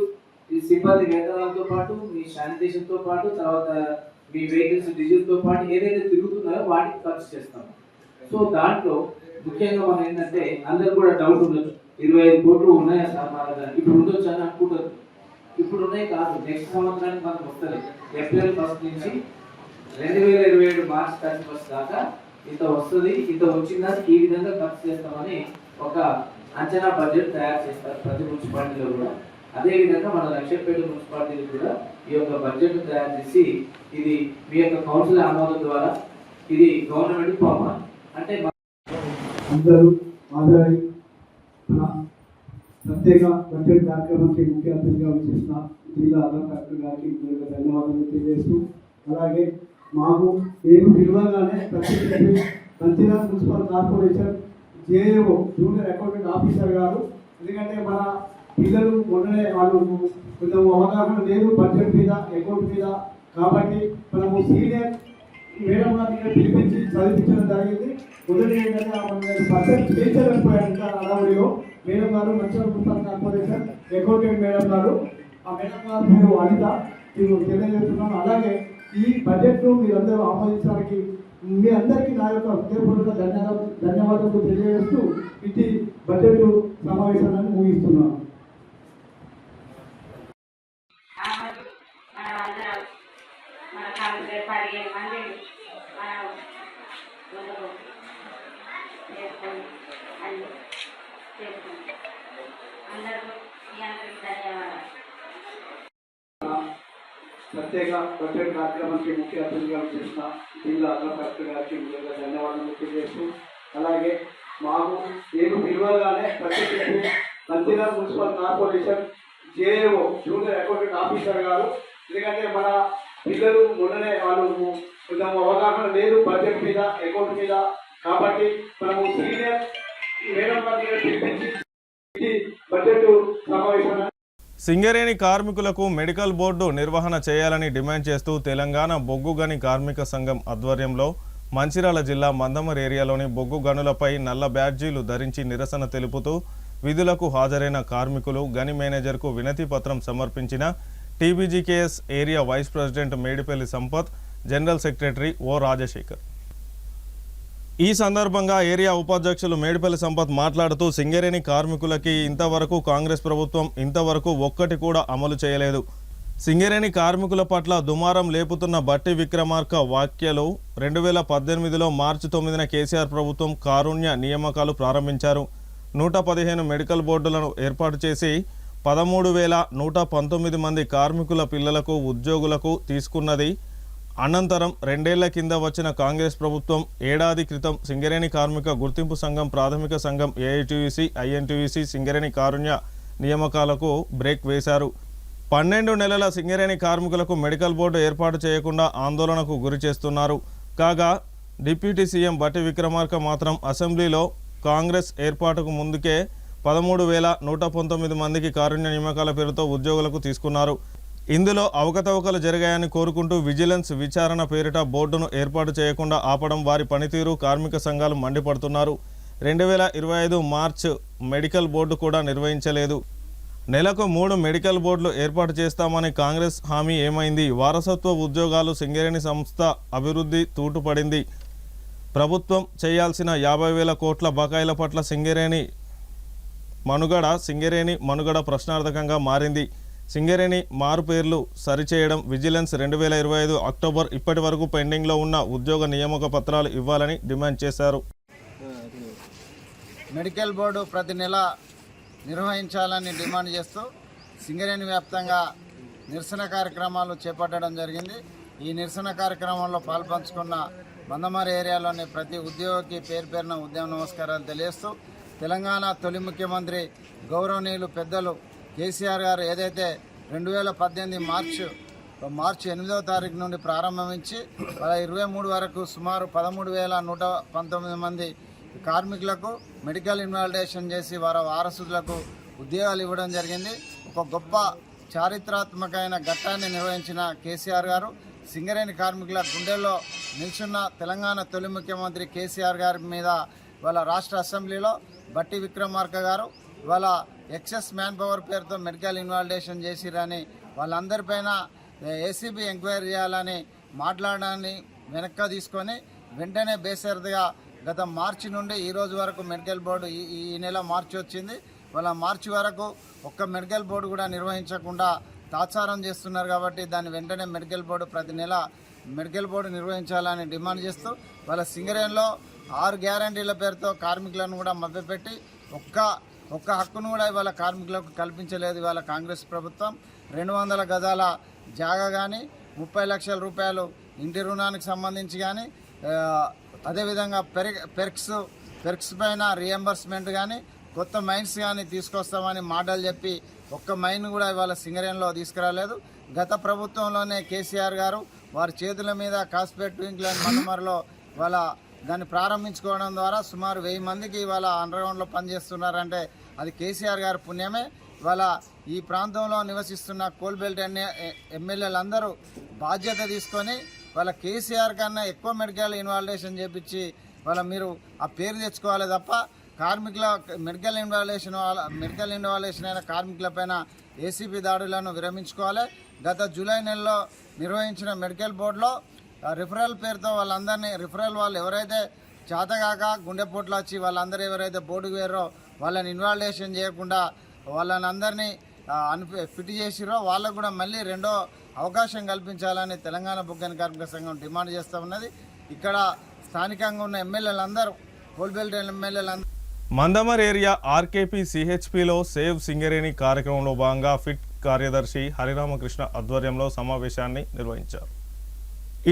ఈ సిబ్బంది వేతనాలతో పాటు మీ శానిటేషన్ తో పాటు తర్వాత మీ వెహికల్స్ డీజిల్ తో పాటు ఏదైతే తిరుగుతున్నాయో వాటికి ఖర్చు చేస్తాము. సో దాంట్లో ముఖ్యంగా మనం ఏంటంటే అందరు కూడా డౌట్ ఉండొచ్చు, 25 కోట్లు ఉన్నాయా సార్ మా దగ్గర, ఇప్పుడు ఉండొచ్చు అని అనుకుంటారు. ఇప్పుడు ఉన్నాయి కాదు, నెక్స్ట్ సంవత్సరానికి మనకు వస్తుంది. ఏప్రిల్ 1 నుంచి 2027 మార్చ్ 31 దాకా ఇంత వస్తుంది, ఇంత వచ్చిందా ఈ విధంగా ఖర్చు చేస్తామని ఒక అంచనా బడ్జెట్ తయారు చేస్తారు ప్రతి మున్సిపాలిటీలో కూడా. అదే విధంగా మన లక్షపేట మున్సిపాలిటీలు కూడా ఈ యొక్క బడ్జెట్ తయారు చేసి ఇది మీ యొక్క కౌన్సిల్ ఆమోదం ద్వారా ఇది గవర్నమెంట్ పంపాలి. అంటే అందరూ హాజరై మన ప్రత్యేక బడ్జెట్ కార్యక్రమానికి ముఖ్య అతిథిగా చేసిన జిల్లా కలెక్టర్ గారికి ధన్యవాదాలు తెలియజేస్తూ, అలాగే మాకు ఏమి పిలవగానే ప్రత్యేక Mancherial municipal corporation JAO junior accountant officer గారు, ఎందుకంటే మన పిల్లలు మొన్ననే వాళ్ళు కొంచెం అవగాహన లేదు బడ్జెట్ మీద అకౌంట్ మీద, కాబట్టి మనము సీనియర్ మేడం గారిని పిలిపించి చదివించడం జరిగింది. మొదటి ఏంటంటే బడ్జెట్ చేయించలేకపోయారు అడవుడిలో. మేడం గారు Mancherial municipal corporation accountant madam గారు, ఆ మేడం గారు మీరు అనిత మీరు తెలియజేస్తున్నాను. అలాగే ఈ బడ్జెట్ను మీరందరూ ఆమోదించడానికి మీ అందరికీ నా యొక్క హృదయపూర్వక ధన్యవాదాలు తెలియజేస్తూ ఇటు బడ్జెట్ సమావేశాలను ముగిస్తున్నాను. ప్రత్యేక బడ్జెట్ కార్యక్రమానికి ముఖ్య అతిథిగా చేసిన జిల్లా కలెక్టర్ గారికి ధన్యవాదాలు తెలియజేస్తూ, అలాగే మాకు ఏమి పిలవగానే ప్రత్యేక Mancherial municipal corporation JAO junior accountant officer గారు, ఎందుకంటే మన పిల్లలు మొన్ననే వాళ్ళు కొంచెం అవగాహన లేదు బడ్జెట్ మీద అకౌంట్ మీద, కాబట్టి మనము సీనియర్ మేడం గారిని పిలిపించి బడ్జెట్ సమావేశం. సింగరేణి కార్మికులకు మెడికల్ బోర్డు నిర్వహణ చేయాలని డిమాండ్ చేస్తూ తెలంగాణ బొగ్గు గని కార్మిక సంఘం ఆధ్వర్యంలో మంచిర్యాల జిల్లా మందమరి ఏరియాలోని బొగ్గు గనులపై నల్ల బ్యాడ్జీలు ధరించి నిరసన తెలుపుతూ విధులకు హాజరైన కార్మికులు గని మేనేజర్కు వినతి పత్రం సమర్పించిన TBGKS area vice president Medipalli Sampath, general secretary O Rajashekar. ఈ సందర్భంగా ఏరియా ఉపాధ్యక్షులు మేడిపల్లి సంపత్ మాట్లాడుతూ సింగరేణి కార్మికులకి ఇంతవరకు కాంగ్రెస్ ప్రభుత్వం ఇంతవరకు ఒక్కటి కూడా అమలు చేయలేదు. సింగరేణి కార్మికుల పట్ల దుమారం లేపుతున్న బట్టి విక్రమార్క వ్యాఖ్యలు 2018లో మార్చి 9న కేసీఆర్ ప్రభుత్వం కారుణ్య నియామకాలు ప్రారంభించారు. 115 మెడికల్ బోర్డులను ఏర్పాటు చేసి 13,119 మంది కార్మికుల పిల్లలకు ఉద్యోగులకు తీసుకున్నది. అనంతరం 2 ఏళ్ల కింద వచ్చిన కాంగ్రెస్ ప్రభుత్వం ఏడాది క్రితం సింగరేణి కార్మిక గుర్తింపు సంఘం ప్రాథమిక సంఘం ఏఐటీయూసీ, ఐఎన్టీయూసీ సింగరేణి కారుణ్య నియామకాలకు బ్రేక్ వేశారు. 12 నెలల సింగరేణి కార్మికులకు మెడికల్ బోర్డు ఏర్పాటు చేయకుండా ఆందోళనకు గురి చేస్తున్నారు. కాగా డిప్యూటీ సీఎం బట్టి విక్రమార్క మాత్రం అసెంబ్లీలో కాంగ్రెస్ ఏర్పాటుకు ముందుకే 13,119 మందికి కారుణ్య నియామకాల పేరుతో ఉద్యోగులకు తీసుకున్నారు. ఇందులో అవకతవకలు జరిగాయని కోరుకుంటూ విజిలెన్స్ విచారణ పేరిట బోర్డును ఏర్పాటు చేయకుండా ఆపడం వారి పనితీరు కార్మిక సంఘాలు మండిపడుతున్నారు. 2025 మార్చ్ మెడికల్ బోర్డు కూడా నిర్వహించలేదు. నెలకు 3 మెడికల్ బోర్డులు ఏర్పాటు చేస్తామని కాంగ్రెస్ హామీ ఏమైంది? వారసత్వ ఉద్యోగాలు సింగరేణి సంస్థ అభివృద్ధి తూటుపడింది. ప్రభుత్వం చేయాల్సిన 50,000 కోట్ల బకాయిల పట్ల సింగరేణి మనుగడ ప్రశ్నార్థకంగా మారింది. సింగరేణి మారు పేర్లు సరిచేయడం, విజిలెన్స్ 2025 అక్టోబర్ ఇప్పటి వరకు పెండింగ్లో ఉన్న ఉద్యోగ నియామక పత్రాలు ఇవ్వాలని డిమాండ్ చేశారు. మెడికల్ బోర్డు ప్రతి నెల నిర్వహించాలని డిమాండ్ చేస్తూ సింగరేణి వ్యాప్తంగా నిరసన కార్యక్రమాలు చేపట్టడం జరిగింది. ఈ నిరసన కార్యక్రమంలో పాల్పంచుకున్న మందమరి ఏరియాలోని ప్రతి ఉద్యోగికి పేరు పేరున ఉద్యమ నమస్కారాలు తెలియజేస్తూ, తెలంగాణ తొలి ముఖ్యమంత్రి గౌరవనీయులు పెద్దలు కేసీఆర్ గారు ఏదైతే 2018 మార్చి 8వ తారీఖు నుండి ప్రారంభించి 23 వరకు సుమారు 13,119 మంది కార్మికులకు మెడికల్ ఇన్వాలిడేషన్ చేసి వారి వారసులకు ఉద్యోగాలు ఇవ్వడం జరిగింది. ఒక గొప్ప చారిత్రాత్మకమైన ఘట్టాన్ని నిర్వహించిన కేసీఆర్ గారు సింగరేణి కార్మికుల గుండెల్లో నిల్చున్న తెలంగాణ తొలి ముఖ్యమంత్రి కేసీఆర్ గారి మీద వాళ్ళ రాష్ట్ర అసెంబ్లీలో బట్టి విక్రమార్క గారు వాళ్ళ ఎక్సెస్ మ్యాన్ పవర్ పేరుతో మెడికల్ ఇన్వాలిడేషన్ చేసిరని వాళ్ళందరిపైన ఏసీబీ ఎంక్వైరీ చేయాలని మాట్లాడడాన్ని వెనక్కి తీసుకొని వెంటనే బేసరిదిగా గత మార్చి నుండి ఈ రోజు వరకు మెడికల్ బోర్డు ఈ నెల మార్చి వచ్చింది. వాళ్ళ మార్చి వరకు ఒక్క మెడికల్ బోర్డు కూడా నిర్వహించకుండా తాత్సారం చేస్తున్నారు. కాబట్టి దాన్ని వెంటనే మెడికల్ బోర్డు ప్రతి నెల మెడికల్ బోర్డు నిర్వహించాలని డిమాండ్ చేస్తూ వాళ్ళ సింగరేణిలో 6 గ్యారంటీల పేరుతో కార్మికులను కూడా మభ్యపెట్టి ఒక్క హక్కును కూడా ఇవాళ కార్మికులకు కల్పించలేదు. ఇవాళ కాంగ్రెస్ ప్రభుత్వం 200 గజాల జాగా కానీ 30 లక్షల రూపాయలు ఇంటి రుణానికి సంబంధించి కానీ అదేవిధంగా పెర్క్స్ పైన రియంబర్స్మెంట్ కానీ కొత్త మైన్స్ కానీ తీసుకొస్తామని మాటలు చెప్పి ఒక్క మైన్ కూడా ఇవాళ సింగరేణిలో తీసుకురాలేదు. గత ప్రభుత్వంలోనే కేసీఆర్ గారు వారి చేతుల మీద కాస్పేట్ ట్వింక్లైన్ మన్నమర్లో వాళ్ళ దాన్ని ప్రారంభించుకోవడం ద్వారా సుమారు 1000 మందికి ఇవాళ అండర్గ్రౌండ్లో పనిచేస్తున్నారంటే అది కేసీఆర్ గారి పుణ్యమే. ఇవాళ ఈ ప్రాంతంలో నివసిస్తున్న కోల్బెల్ట్ ఎమ్మెల్యేలందరూ బాధ్యత తీసుకొని వాళ్ళ కేసీఆర్ కన్నా ఎక్కువ మెడికల్ ఇన్వాలిడేషన్ చేపించి వాళ్ళ మీరు ఆ పేరు తెచ్చుకోవాలి తప్ప కార్మికుల మెడికల్ ఇన్వాలిడేషన్ అయిన కార్మికులపైన ఏసీబీ దాడులను విరమించుకోవాలి. గత జూలై నెలలో నిర్వహించిన మెడికల్ బోర్డులో రిఫరల్ పేరుతో వాళ్ళందరినీ వాళ్ళు ఎవరైతే చేతగాక గుండెపోట్లు వచ్చి వాళ్ళందరూ ఎవరైతే బోర్డుకు వేరో వాళ్ళని ఇన్వాలిడేషన్ చేయకుండా వాళ్ళని అందరినీ ఫిట్ చేసిరో వాళ్ళకు కూడా మళ్ళీ రెండో అవకాశం కల్పించాలని తెలంగాణ బొగ్గని కార్మిక సంఘం డిమాండ్ చేస్తూ ఉన్నది. ఇక్కడ స్థానికంగా ఉన్న ఎమ్మెల్యేలందరూ కోల్బెల్ట్ ఎమ్మెల్యేలందరూ మందమర్ ఏరియా ఆర్కేపీ సిహెచ్పిలో సేవ్ సింగరేణి కార్యక్రమంలో భాగంగా ఫిట్ కార్యదర్శి హరిరామకృష్ణ ఆధ్వర్యంలో సమావేశాన్ని నిర్వహించారు.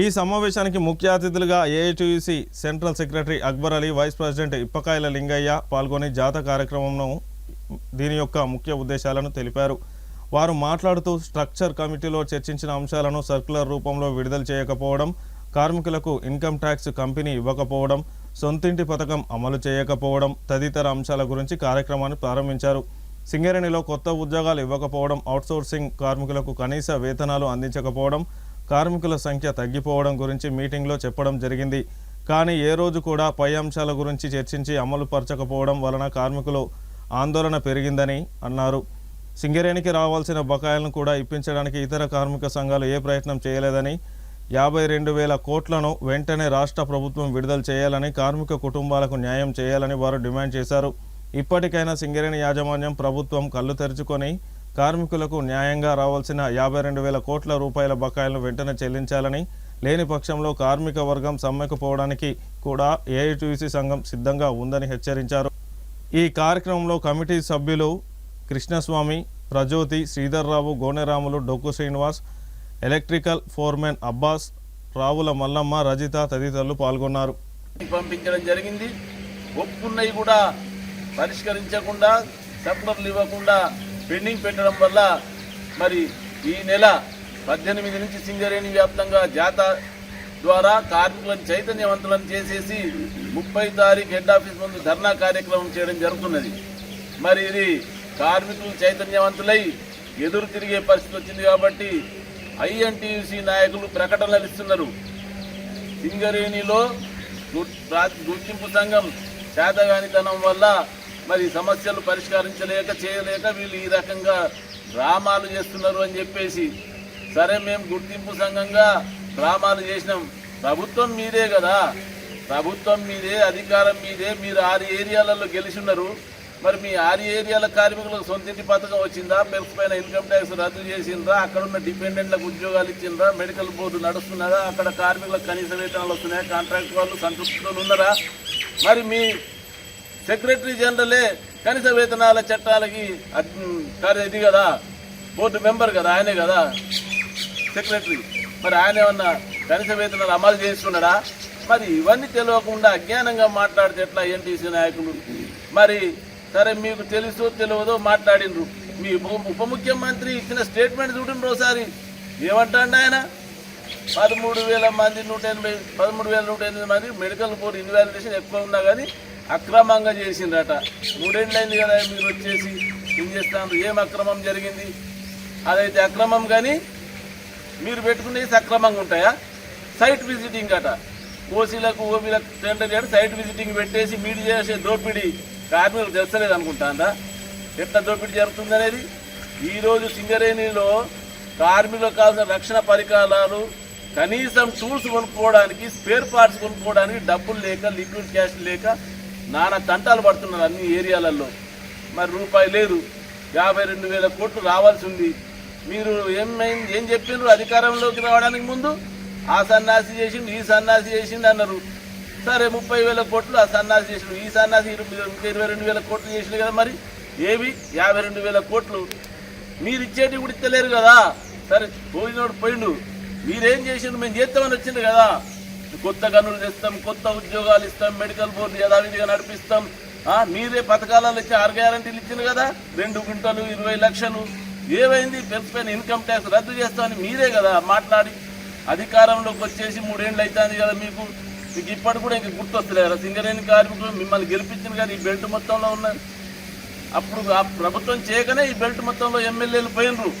ఈ సమావేశానికి ముఖ్య అతిథులుగా AITUC central secretary Akbar Ali, vice president Ippakayala Lingaiah పాల్గొని జాత కార్యక్రమంను దీని యొక్క ముఖ్య ఉద్దేశాలను తెలిపారు. వారు మాట్లాడుతూ స్ట్రక్చర్ కమిటీలో చర్చించిన అంశాలను సర్క్యులర్ రూపంలో విడుదల చేయకపోవడం, కార్మికులకు ఇన్కమ్ ట్యాక్స్ కంపెనీ ఇవ్వకపోవడం, సొంతింటి పథకం అమలు చేయకపోవడం తదితర అంశాల గురించి కార్యక్రమాన్ని ప్రారంభించారు. సింగరేణిలో కొత్త ఉద్యోగాలు ఇవ్వకపోవడం, అవుట్సోర్సింగ్ కార్మికులకు కనీస వేతనాలు అందించకపోవడం, కార్మికుల సంఖ్య తగ్గిపోవడం గురించి మీటింగ్లో చెప్పడం జరిగింది. కానీ ఏ రోజు కూడా పై అంశాల గురించి చర్చించి అమలు పరచకపోవడం వలన కార్మికులు ఆందోళన పెరిగిందని అన్నారు. సింగరేణికి రావాల్సిన బకాయిలను కూడా ఇప్పించడానికి ఇతర కార్మిక సంఘాలు ఏ ప్రయత్నం చేయలేదని, 52,000 కోట్లను వెంటనే రాష్ట్ర ప్రభుత్వం విడుదల చేయాలని, కార్మిక కుటుంబాలకు న్యాయం చేయాలని వారు డిమాండ్ చేశారు. ఇప్పటికైనా సింగరేణి యాజమాన్యం ప్రభుత్వం కళ్ళు తెరుచుకొని కార్మికులకు న్యాయంగా రావాల్సిన 52,000 కోట్ల రూపాయల బకాయిలను వెంటనే చెల్లించాలని, లేని పక్షంలో కార్మిక వర్గం సమ్మెకు పోవడానికి కూడా ఏఐటీయూసీ సంఘం సిద్ధంగా ఉందని హెచ్చరించారు. ఈ కార్యక్రమంలో కమిటీ సభ్యులు కృష్ణస్వామి, ప్రజ్యోతి, శ్రీధర్రావు, గోనెరాములు, డొక్కు శ్రీనివాస్, ఎలక్ట్రికల్ ఫోర్మెన్ అబ్బాస్, రావుల మల్లమ్మ, రజిత తదితరులు పాల్గొన్నారు. పంపించడం జరిగింది. ఒప్పుకున్నవి కూడా పరిష్కరించకుండా సర్కులర్లు ఇవ్వకుండా పెండింగ్ పెట్టడం వల్ల మరి ఈ నెల 18 నుంచి సింగరేణి వ్యాప్తంగా జాత ద్వారా కార్మికులను చైతన్యవంతులను చేసేసి 30 తారీఖు హెడ్ ఆఫీస్ ముందు ధర్నా కార్యక్రమం చేయడం జరుగుతున్నది. మరి ఇది కార్మికులు చైతన్యవంతులై ఎదురు తిరిగే పరిస్థితి వచ్చింది. కాబట్టి ఐఎన్టీయూసీ నాయకులు ప్రకటనలు ఇస్తున్నారు. సింగరేణిలో గుర్తింపు సంఘం చేతగానితనం వల్ల మరి సమస్యలు చేయలేక వీళ్ళు ఈ రకంగా డ్రామాలు చేస్తున్నారు అని చెప్పేసి, సరే మేము గుర్తింపు సంఘంగా డ్రామాలు చేసినాం, ప్రభుత్వం మీదే కదా, ప్రభుత్వం మీదే, అధికారం మీదే, మీరు 6 ఏరియాలలో గెలిచిన్నారు. మరి మీ 6 ఏరియాల కార్మికులకు సొంతింటి పథకం వచ్చిందా, పెల్స్ పైన ఇన్కమ్ ట్యాక్స్ రద్దు చేసిండ్రా, అక్కడ ఉన్న డిపెండెంట్లకు ఉద్యోగాలు ఇచ్చిండ్రా, మెడికల్ బోర్డు నడుస్తున్నదా, అక్కడ కార్మికులకు కనీస వేతనాలు వస్తున్నాయా, కాంట్రాక్ట్ వాళ్ళు సంతృప్తులు ఉన్నారా? మరి మీ సెక్రటరీ జనరలే కనీస వేతనాల చట్టాలకి ఇది కదా, బోర్డు మెంబర్ కదా, ఆయనే కదా సెక్రటరీ. మరి ఆయన ఏమన్నా కనీస వేతనాలు అమలు చేస్తున్నాడా? మరి ఇవన్నీ తెలియకుండా అజ్ఞానంగా మాట్లాడితే ఎట్లా ఎన్టీసీ నాయకులు? మరి సరే మీకు తెలుసో తెలియదో మాట్లాడినరు. మీ ఉప ముఖ్యమంత్రి ఇచ్చిన స్టేట్మెంట్ చూడండి ఒకసారి. ఏమంటాడు ఆయన? 13,108 మంది మెడికల్ బోర్డు ఇన్వాలిడేషన్ ఎక్కువ ఉన్నా కానీ అక్రమంగా చేసిందట. 3 ఏళ్ళైంది కదా మీరు వచ్చేసి ఏం చేస్తాను, ఏం అక్రమం జరిగింది? అదైతే అక్రమం, కానీ మీరు పెట్టుకునేవి సక్రమంగా ఉంటాయా? సైట్ విజిటింగ్ అట, ఓసీలకు ఓబీలకు టెండర్ చేయడం, సైట్ విజిటింగ్ పెట్టేసి మీరు చేసే దోపిడీ కార్మికులకు తెలుస్తలేదు అనుకుంటాందా ఎట్లా దోపిడీ జరుగుతుంది అనేది? ఈరోజు సింగరేణిలో కార్మికులకు కావాల్సిన రక్షణ పరికరాలు, కనీసం టూల్స్ కొనుక్కోవడానికి, స్పేర్ పార్ట్స్ కొనుక్కోవడానికి డబ్బులు లేక, లిక్విడ్ క్యాష్ లేక నానా తంటాలు పడుతున్నారు అన్ని ఏరియాలలో. మరి రూపాయి లేదు, 52,000 కోట్లు రావాల్సి ఉంది. మీరు ఏం చెప్పిండ్రు అధికారంలోకి రావడానికి ముందు? ఆ సన్నాసి చేసిండు, ఈ సన్నాసి చేసిండు అన్నారు. సరే 30,000 కోట్లు ఆ సన్నాసి చేసిండు, ఈ సన్నాసి 22,000 కోట్లు చేసిండు కదా. మరి ఏవి 52,000 కోట్లు మీరు ఇచ్చేటివి కూడా ఇస్తలేరు కదా. సరే పోయినోడు పోయిండు, మీరేం చేసిండు? మేము చేస్తామని వచ్చింది కదా. కొత్త గనులు తెస్తాం, కొత్త ఉద్యోగాలు ఇస్తాం, మెడికల్ బోర్డు యథావిధిగా నడిపిస్తాం. మీరే పథకాలలో ఇచ్చి 6 గ్యారంటీలు ఇచ్చింది కదా, 2 గుంటలు 20 లక్షలు. ఏమైంది? పెంచిపోయిన ఇన్కమ్ ట్యాక్స్ రద్దు చేస్తామని మీరే కదా మాట్లాడి అధికారంలోకి వచ్చేసి 3 ఏళ్ళు అవుతుంది కదా. మీకు ఇప్పటి కూడా ఇంక గుర్తొస్తలేరా? సింగరేణి కార్మికులు మిమ్మల్ని గెలిపించింది కదా, ఈ బెల్ట్ మొత్తంలో ఉన్నారు. అప్పుడు ఆ ప్రభుత్వం చేయకనే ఈ బెల్ట్ మొత్తంలో ఎమ్మెల్యేలు పోయినరు.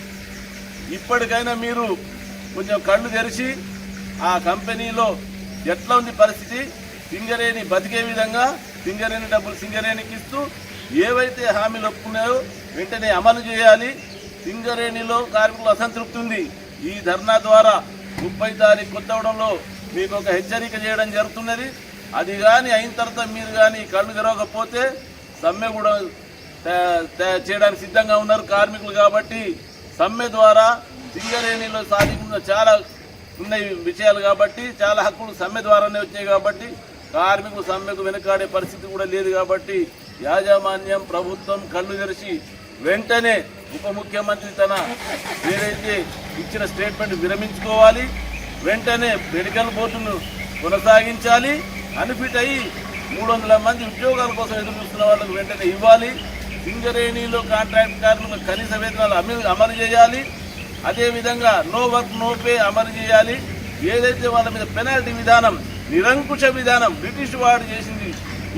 ఇప్పటికైనా మీరు కొంచెం కళ్ళు తెరిచి ఆ కంపెనీలో ఎట్లా ఉంది పరిస్థితి, సింగరేణి బతికే విధంగా సింగరేణి డబ్బులు సింగరేణికి ఇస్తూ ఏవైతే హామీలు ఒప్పుకున్నాయో వెంటనే అమలు చేయాలి. సింగరేణిలో కార్మికులు అసంతృప్తి ఉంది. ఈ ధర్నా ద్వారా 30 తారీఖు కొత్తవడంలో మీకు ఒక హెచ్చరిక చేయడం జరుగుతున్నది. అది కానీ అయిన తర్వాత మీరు కానీ కళ్ళు తెరవకపోతే సమ్మె కూడా చేయడానికి సిద్ధంగా ఉన్నారు కార్మికులు. కాబట్టి సమ్మె ద్వారా సింగరేణిలో సాధించిన చాలా ఉన్నాయి విషయాలు కాబట్టి, చాలా హక్కులు సమ్మె ద్వారానే వచ్చాయి కాబట్టి కార్మికులు సమ్మెకు వెనుకాడే పరిస్థితి కూడా లేదు. కాబట్టి యాజమాన్యం, ప్రభుత్వం కళ్ళు తెరిచి వెంటనే ఉప ముఖ్యమంత్రి తన ఏదైతే ఇచ్చిన స్టేట్మెంట్ విరమించుకోవాలి, వెంటనే మెడికల్ బోర్డును కొనసాగించాలి, అన్ఫిట్ అయ్యి 300 మంది ఉద్యోగాల కోసం ఎదురు చూస్తున్న వాళ్ళకు వెంటనే ఇవ్వాలి. సింగరేణిలో కాంట్రాక్ట్ కార్మికులకు కనీస వేతనాలు అమలు చేయాలి. అదేవిధంగా నో వర్క్ నో పే అమలు చేయాలి. ఏదైతే వాళ్ళ మీద పెనాల్టీ విధానం, నిరంకుశ విధానం బ్రిటిష్ వాడు చేసింది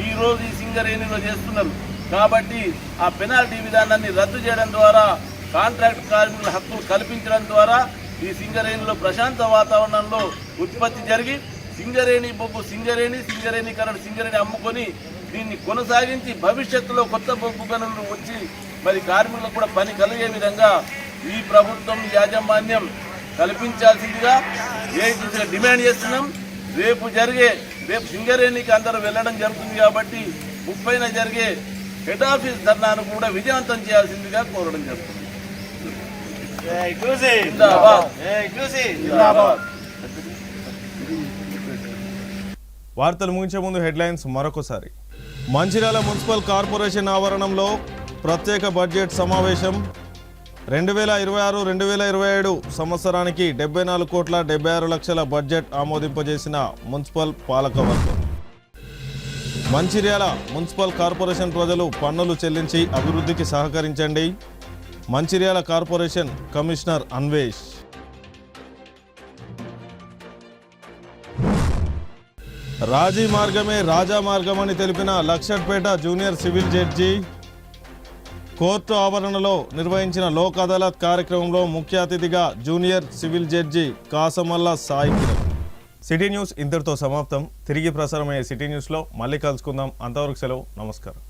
ఈరోజు ఈ సింగరేణిలో చేస్తున్నారు. కాబట్టి ఆ పెనాల్టీ విధానాన్ని రద్దు చేయడం ద్వారా, కాంట్రాక్ట్ కార్మికుల హక్కులు కల్పించడం ద్వారా ఈ సింగరేణిలో ప్రశాంత వాతావరణంలో ఉత్పత్తి జరిగి సింగరేణి బొగ్గు సింగరేణీకరణ సింగరేణి అమ్ముకొని దీన్ని కొనసాగించి భవిష్యత్తులో కొత్త బొగ్గు గనులు వచ్చి మరి కార్మికులకు కూడా పని కలిగే విధంగా ఈ ప్రభుత్వం యాజమాన్యం కల్పించాల్సిందిగా ఏజెన్సీగా డిమాండ్ చేస్తున్నాం. రేపు సింగరేణికి అందరూ వెళ్ళడం జరుగుతుంది కాబట్టి 30న జరిగే హెడ్ ఆఫీస్ ధర్నాను కూడా విజయవంతం చేయాల్సిందిగా కోరడం జరుగుతుంది. వార్తలు ముగించే ముందు హెడ్లైన్స్ మరొకసారి. మంచిర్యాల మున్సిపల్ కార్పొరేషన్ ఆవరణంలో ప్రత్యేక బడ్జెట్ సమావేశం. 2026-2027 సంవత్సరానికి 74,76,00,000 బడ్జెట్ ఆమోదింపజేసిన మున్సిపల్ పాలకవర్గం. మంచిర్యాల మున్సిపల్ కార్పొరేషన్ ప్రజలు పన్నులు చెల్లించి అభివృద్ధికి సహకరించండి. Mancherial corporation commissioner Anvesh. రాజీ మార్గమే రాజా మార్గమని తెలిపిన Luxettipet junior civil judge. Court ఆవరణలో నిర్వహించిన లోక్ అదాలత్ కార్యక్రమంలో ముఖ్య అతిథిగా junior civil judge Kasamalla Sai Kiran. City news ఇంతటితో సమాప్తం. తిరిగి ప్రసారమయ్యే సిటీ న్యూస్లో మళ్ళీ కలుసుకుందాం. అంతవరకు సెలవు. నమస్కారం.